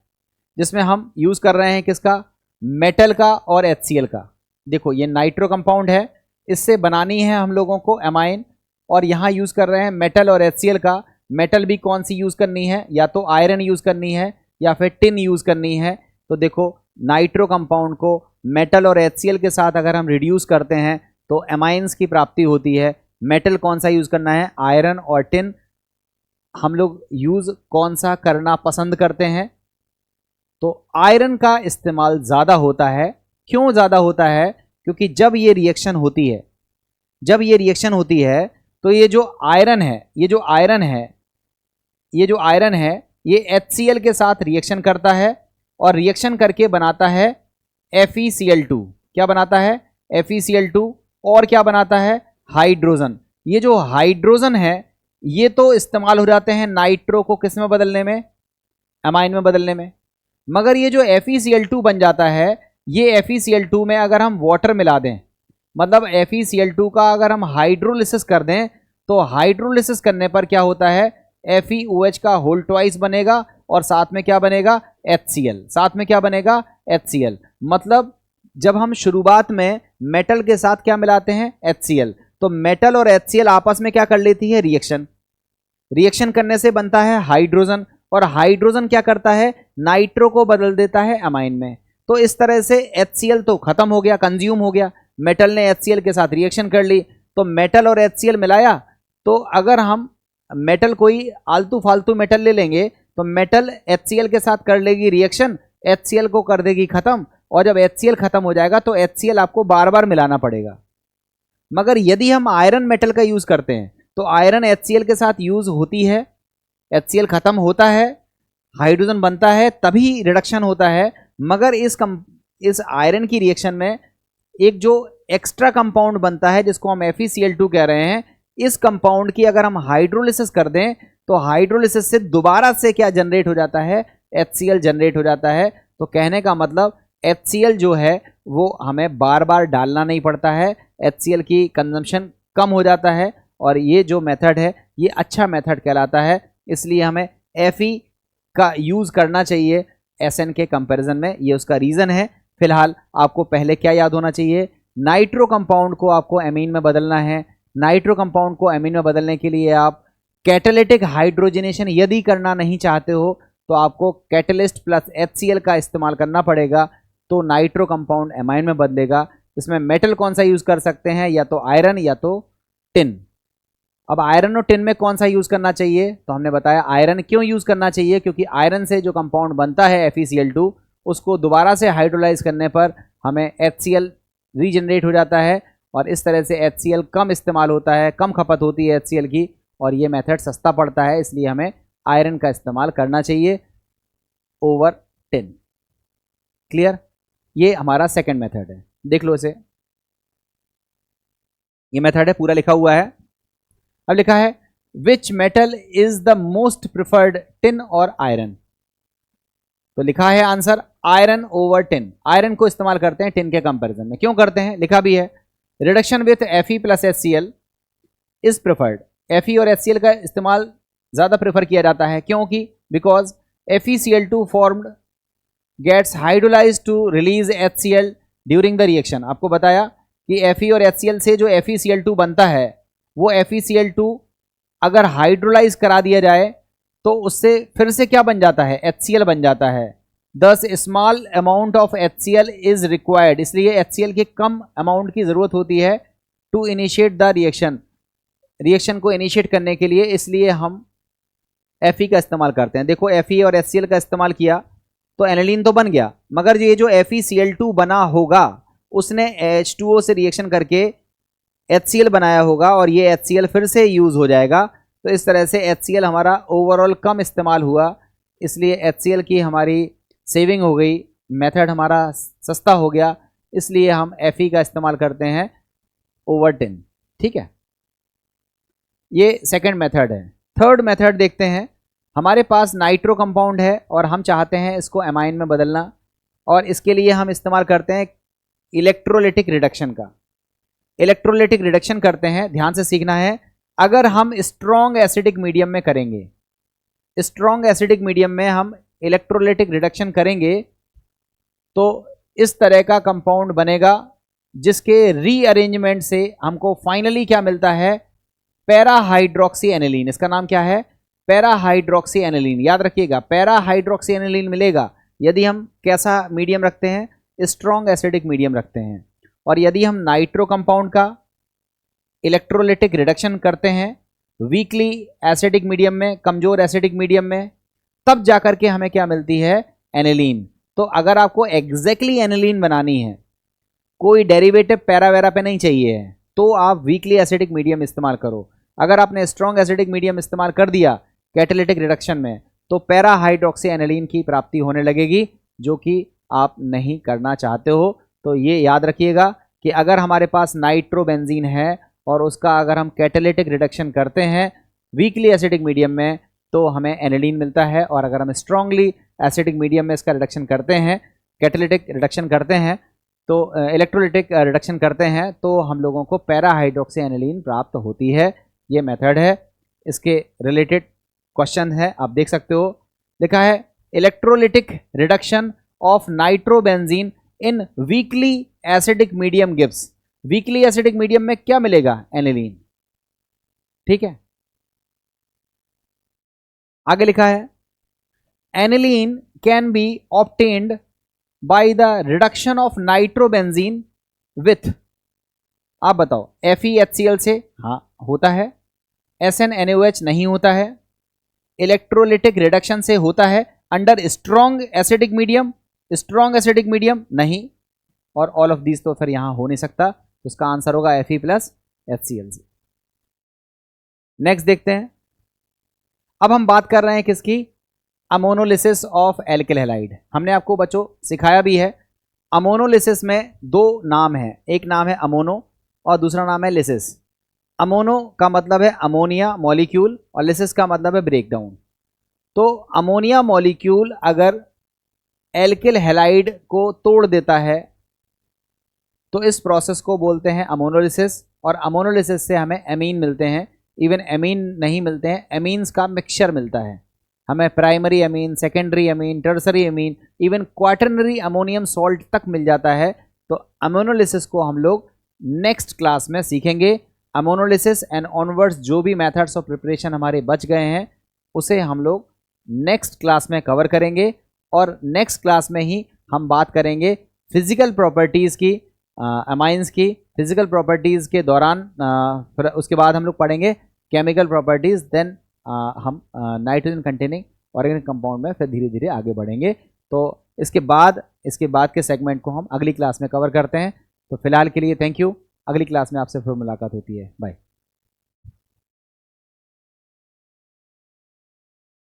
जिसमें हम यूज़ कर रहे हैं किसका, मेटल का और HCl का। देखो ये नाइट्रो कंपाउंड है, इससे बनानी है हम लोगों को अमाइन, और यहाँ यूज़ कर रहे हैं मेटल और HCl का। मेटल भी कौन सी यूज़ करनी है, या तो आयरन यूज़ करनी है या फिर टिन यूज़ करनी है। तो देखो नाइट्रो कंपाउंड को मेटल और HCl के साथ अगर हम रिड्यूस करते हैं तो अमाइंस की प्राप्ति होती है। मेटल कौन सा यूज़ करना है, आयरन और टिन। हम लोग यूज़ कौन सा करना पसंद करते हैं, तो आयरन का इस्तेमाल ज़्यादा होता है। क्यों ज़्यादा होता है, क्योंकि जब ये रिएक्शन होती है तो ये जो आयरन है ये HCl के साथ रिएक्शन करता है और रिएक्शन करके बनाता है FeCl2। क्या बनाता है, FeCl2, और क्या बनाता है, हाइड्रोजन। ये जो हाइड्रोजन है ये तो इस्तेमाल हो जाते हैं नाइट्रो को किस में बदलने में, अमाइन में बदलने में। मगर ये जो FeCl2 बन जाता है, ये FeCl2 में अगर हम वाटर मिला दें, मतलब FeCl2 का अगर हम हाइड्रोलिसिस कर दें, तो हाइड्रोलिसिस करने पर क्या होता है, FeOH का होल ट्वाइस बनेगा और साथ में क्या बनेगा, HCl। मतलब जब हम शुरुआत में मेटल के साथ क्या मिलाते हैं, HCl, तो मेटल और HCl आपस में क्या कर लेती है, रिएक्शन करने से बनता है हाइड्रोजन, और हाइड्रोजन क्या करता है, नाइट्रो को बदल देता है अमाइन में। तो इस तरह से HCl तो खत्म हो गया, कंज्यूम हो गया। मेटल ने HCl के साथ रिएक्शन कर ली, तो मेटल और HCl मिलाया। तो अगर हम मेटल कोई आलतू फालतू मेटल ले लेंगे तो मेटल HCl के साथ कर लेगी रिएक्शन, HCl को कर देगी खत्म, और जब HCl खत्म हो जाएगा तो HCl आपको बार बार मिलाना पड़ेगा। मगर यदि हम आयरन मेटल का यूज़ करते हैं तो आयरन HCl के साथ यूज़ होती है, HCl खत्म होता है, हाइड्रोजन बनता है, तभी रिडक्शन होता है। मगर इस आयरन की रिएक्शन में एक जो एक्स्ट्रा कंपाउंड बनता है जिसको हम FeCl2 कह रहे हैं, इस कंपाउंड की अगर हम हाइड्रोलिसिस कर दें तो हाइड्रोलिसिस से दोबारा से क्या जनरेट हो जाता है, HCl जनरेट हो जाता है। तो कहने का मतलब HCl जो है वो हमें बार बार डालना नहीं पड़ता है, HCl की कंजम्पशन कम हो जाता है, और ये जो मेथड है ये अच्छा मेथड कहलाता है। इसलिए हमें Fe का यूज़ करना चाहिए SN के कंपैरिजन में, ये उसका रीज़न है। फिलहाल आपको पहले क्या याद होना चाहिए, नाइट्रो कंपाउंड को आपको एमीन में बदलना है। नाइट्रो कंपाउंड को एमीन में बदलने के लिए आप कैटालिटिक हाइड्रोजनेशन यदि करना नहीं चाहते हो तो आपको कैटलिस्ट प्लस HCl का इस्तेमाल करना पड़ेगा, तो नाइट्रो कंपाउंड एमाइन में बदलेगा। इसमें मेटल कौन सा यूज़ कर सकते हैं, या तो आयरन या तो टिन। अब आयरन और टिन में कौन सा यूज़ करना चाहिए, तो हमने बताया आयरन क्यों यूज़ करना चाहिए, क्योंकि आयरन से जो कंपाउंड बनता है FeCl2 उसको दोबारा से हाइड्रोलाइज करने पर हमें HCl रीजनरेट हो जाता है, और इस तरह से HCl कम इस्तेमाल होता है, कम खपत होती है HCl की, और ये मेथड सस्ता पड़ता है। इसलिए हमें आयरन का इस्तेमाल करना चाहिए ओवर टिन। क्लियर, ये हमारा सेकंड मेथड है। देख लो इसे, ये मेथड है, पूरा लिखा हुआ है। अब लिखा है which metal is the most preferred, tin और आयरन। तो लिखा है answer iron over tin. Iron को इस्तेमाल करते हैं टिन के कंपैरिजन में। क्यों करते हैं, लिखा भी है, reduction with Fe plus HCl is preferred. Fe और HCl का इस्तेमाल ज़्यादा प्रेफर किया जाता है, क्योंकि because FeCl2 formed gets hydrolyse to release HCl during the reaction. आपको बताया कि Fe और HCl से जो FeCl2 बनता है वो FeCl2 अगर हाइड्रोलाइज करा दिया जाए तो उससे फिर से क्या बन जाता है, HCl बन जाता है। दस small amount of HCl is required, इसलिए HCl की कम अमाउंट की ज़रूरत होती है टू इनिशिएट द रिएक्शन को इनिशिएट करने के लिए, इसलिए हम Fe का इस्तेमाल करते हैं। देखो Fe और HCl का इस्तेमाल किया तो एनिलीन तो बन गया, मगर ये जो FeCl2 बना होगा उसने H2O से रिएक्शन करके HCl बनाया होगा, और ये HCl फिर से यूज़ हो जाएगा। तो इस तरह से HCl हमारा ओवरऑल कम इस्तेमाल हुआ, इसलिए HCl की हमारी सेविंग हो गई, मेथड हमारा सस्ता हो गया, इसलिए हम Fe का इस्तेमाल करते हैं ओवर 10। ठीक है, ये सेकंड मेथड है। थर्ड मेथड देखते हैं। हमारे पास नाइट्रो कंपाउंड है और हम चाहते हैं इसको अमाइन में बदलना, और इसके लिए हम इस्तेमाल करते हैं इलेक्ट्रोलिटिक रिडक्शन का। इलेक्ट्रोलिटिक रिडक्शन करते हैं, ध्यान से सीखना है। अगर हम स्ट्रॉन्ग एसिडिक मीडियम में करेंगे, स्ट्रॉन्ग एसिडिक मीडियम में हम इलेक्ट्रोलिटिक रिडक्शन करेंगे तो इस तरह का कंपाउंड बनेगा जिसके रीअरेंजमेंट से हमको फाइनली क्या मिलता है, पैरा हाइड्रोक्सी एनिलीन। इसका नाम क्या है, पैरा हाइड्रोक्सी एनिलीन। याद रखिएगा, पैरा हाइड्रोक्सी एनिलीन मिलेगा यदि हम कैसा मीडियम रखते हैं, स्ट्रॉन्ग एसिडिक मीडियम रखते हैं। और यदि हम नाइट्रो कंपाउंड का इलेक्ट्रोलिटिक रिडक्शन करते हैं वीकली एसिडिक मीडियम में, कमजोर एसिडिक मीडियम में, तब जाकर के हमें क्या मिलती है, एनिलीन। तो अगर आपको एग्जैक्टली एनिलीन बनानी है, कोई डेरिवेटिव पैरा वैरा पे नहीं चाहिए है, तो आप वीकली एसिडिक मीडियम इस्तेमाल करो। अगर आपने स्ट्रॉन्ग एसिडिक मीडियम इस्तेमाल कर दिया कैटालिटिक रिडक्शन में, तो पैरा हाइड्रोक्सी एनिलीन की प्राप्ति होने लगेगी, जो कि आप नहीं करना चाहते हो। तो ये याद रखिएगा कि अगर हमारे पास नाइट्रोबेंजीन है और उसका अगर हम कैटालिटिक रिडक्शन करते हैं वीकली एसिडिक मीडियम में, तो हमें एनिलीन मिलता है। और अगर हम स्ट्रांगली एसिडिक मीडियम में इसका रिडक्शन करते हैं, कैटालिटिक रिडक्शन करते हैं, तो इलेक्ट्रोलिटिक रिडक्शन करते हैं, तो हम लोगों को पैरा हाइड्रोक्सी एनिलीन प्राप्त होती है। ये मेथड है। इसके रिलेटेड क्वेश्चन है, आप देख सकते हो, लिखा है electrolytic reduction of nitrobenzene in weakly acidic medium gives. Weakly acidic medium में क्या मिलेगा, एनिलीन। ठीक है, आगे लिखा है aniline can be obtained by the reduction of nitrobenzene with, आप बताओ, FeHCl से, हाँ होता है। SnNaOH नहीं होता है। इलेक्ट्रोलिटिक रिडक्शन से होता है under strong acidic medium, strong acidic medium नहीं, और ऑल ऑफ दीज तो फिर यहां हो नहीं सकता। तो इसका आंसर होगा Fe प्लस HCl से। नेक्स्ट देखते हैं। अब हम बात कर रहे हैं किसकी, अमोनोलिसिस ऑफ एल्किल हैलाइड। हमने आपको बच्चों सिखाया भी है। अमोनोलिसिस में दो नाम है, एक नाम है अमोनो और दूसरा नाम है लिसिस। अमोनो का मतलब है अमोनिया मॉलिक्यूल और लिसिस का मतलब है ब्रेकडाउन। तो अमोनिया मॉलिक्यूल अगर एल्किल हैलाइड को तोड़ देता है तो इस प्रोसेस को बोलते हैं अमोनोलिसिस, और अमोनोलिसिस से हमें एमीन मिलते हैं। इवन एमीन नहीं मिलते हैं, एमीन्स का मिक्सचर मिलता है हमें। Primary amine, secondary amine, tertiary amine, even quaternary ammonium salt तक मिल जाता है। तो अमोनोलिसिस को हम लोग नेक्स्ट क्लास में सीखेंगे। अमोनोलिसिस एंड ऑनवर्ड्स जो भी मेथड्स ऑफ प्रिपरेशन हमारे बच गए हैं उसे हम लोग नेक्स्ट क्लास में कवर करेंगे, और नेक्स्ट क्लास में ही हम बात करेंगे फिजिकल प्रॉपर्टीज़ की, अमाइंस की फिजिकल प्रॉपर्टीज़ के दौरान। फिर उसके बाद हम लोग पढ़ेंगे केमिकल प्रॉपर्टीज़, देन हम नाइट्रोजन कंटेनिंग ऑर्गेनिक कंपाउंड में फिर धीरे धीरे आगे बढ़ेंगे। तो इसके बाद के सेगमेंट को हम अगली क्लास में कवर करते हैं। तो फिलहाल के लिए थैंक यू। अगली क्लास में आपसे फिर मुलाकात होती है। बाय।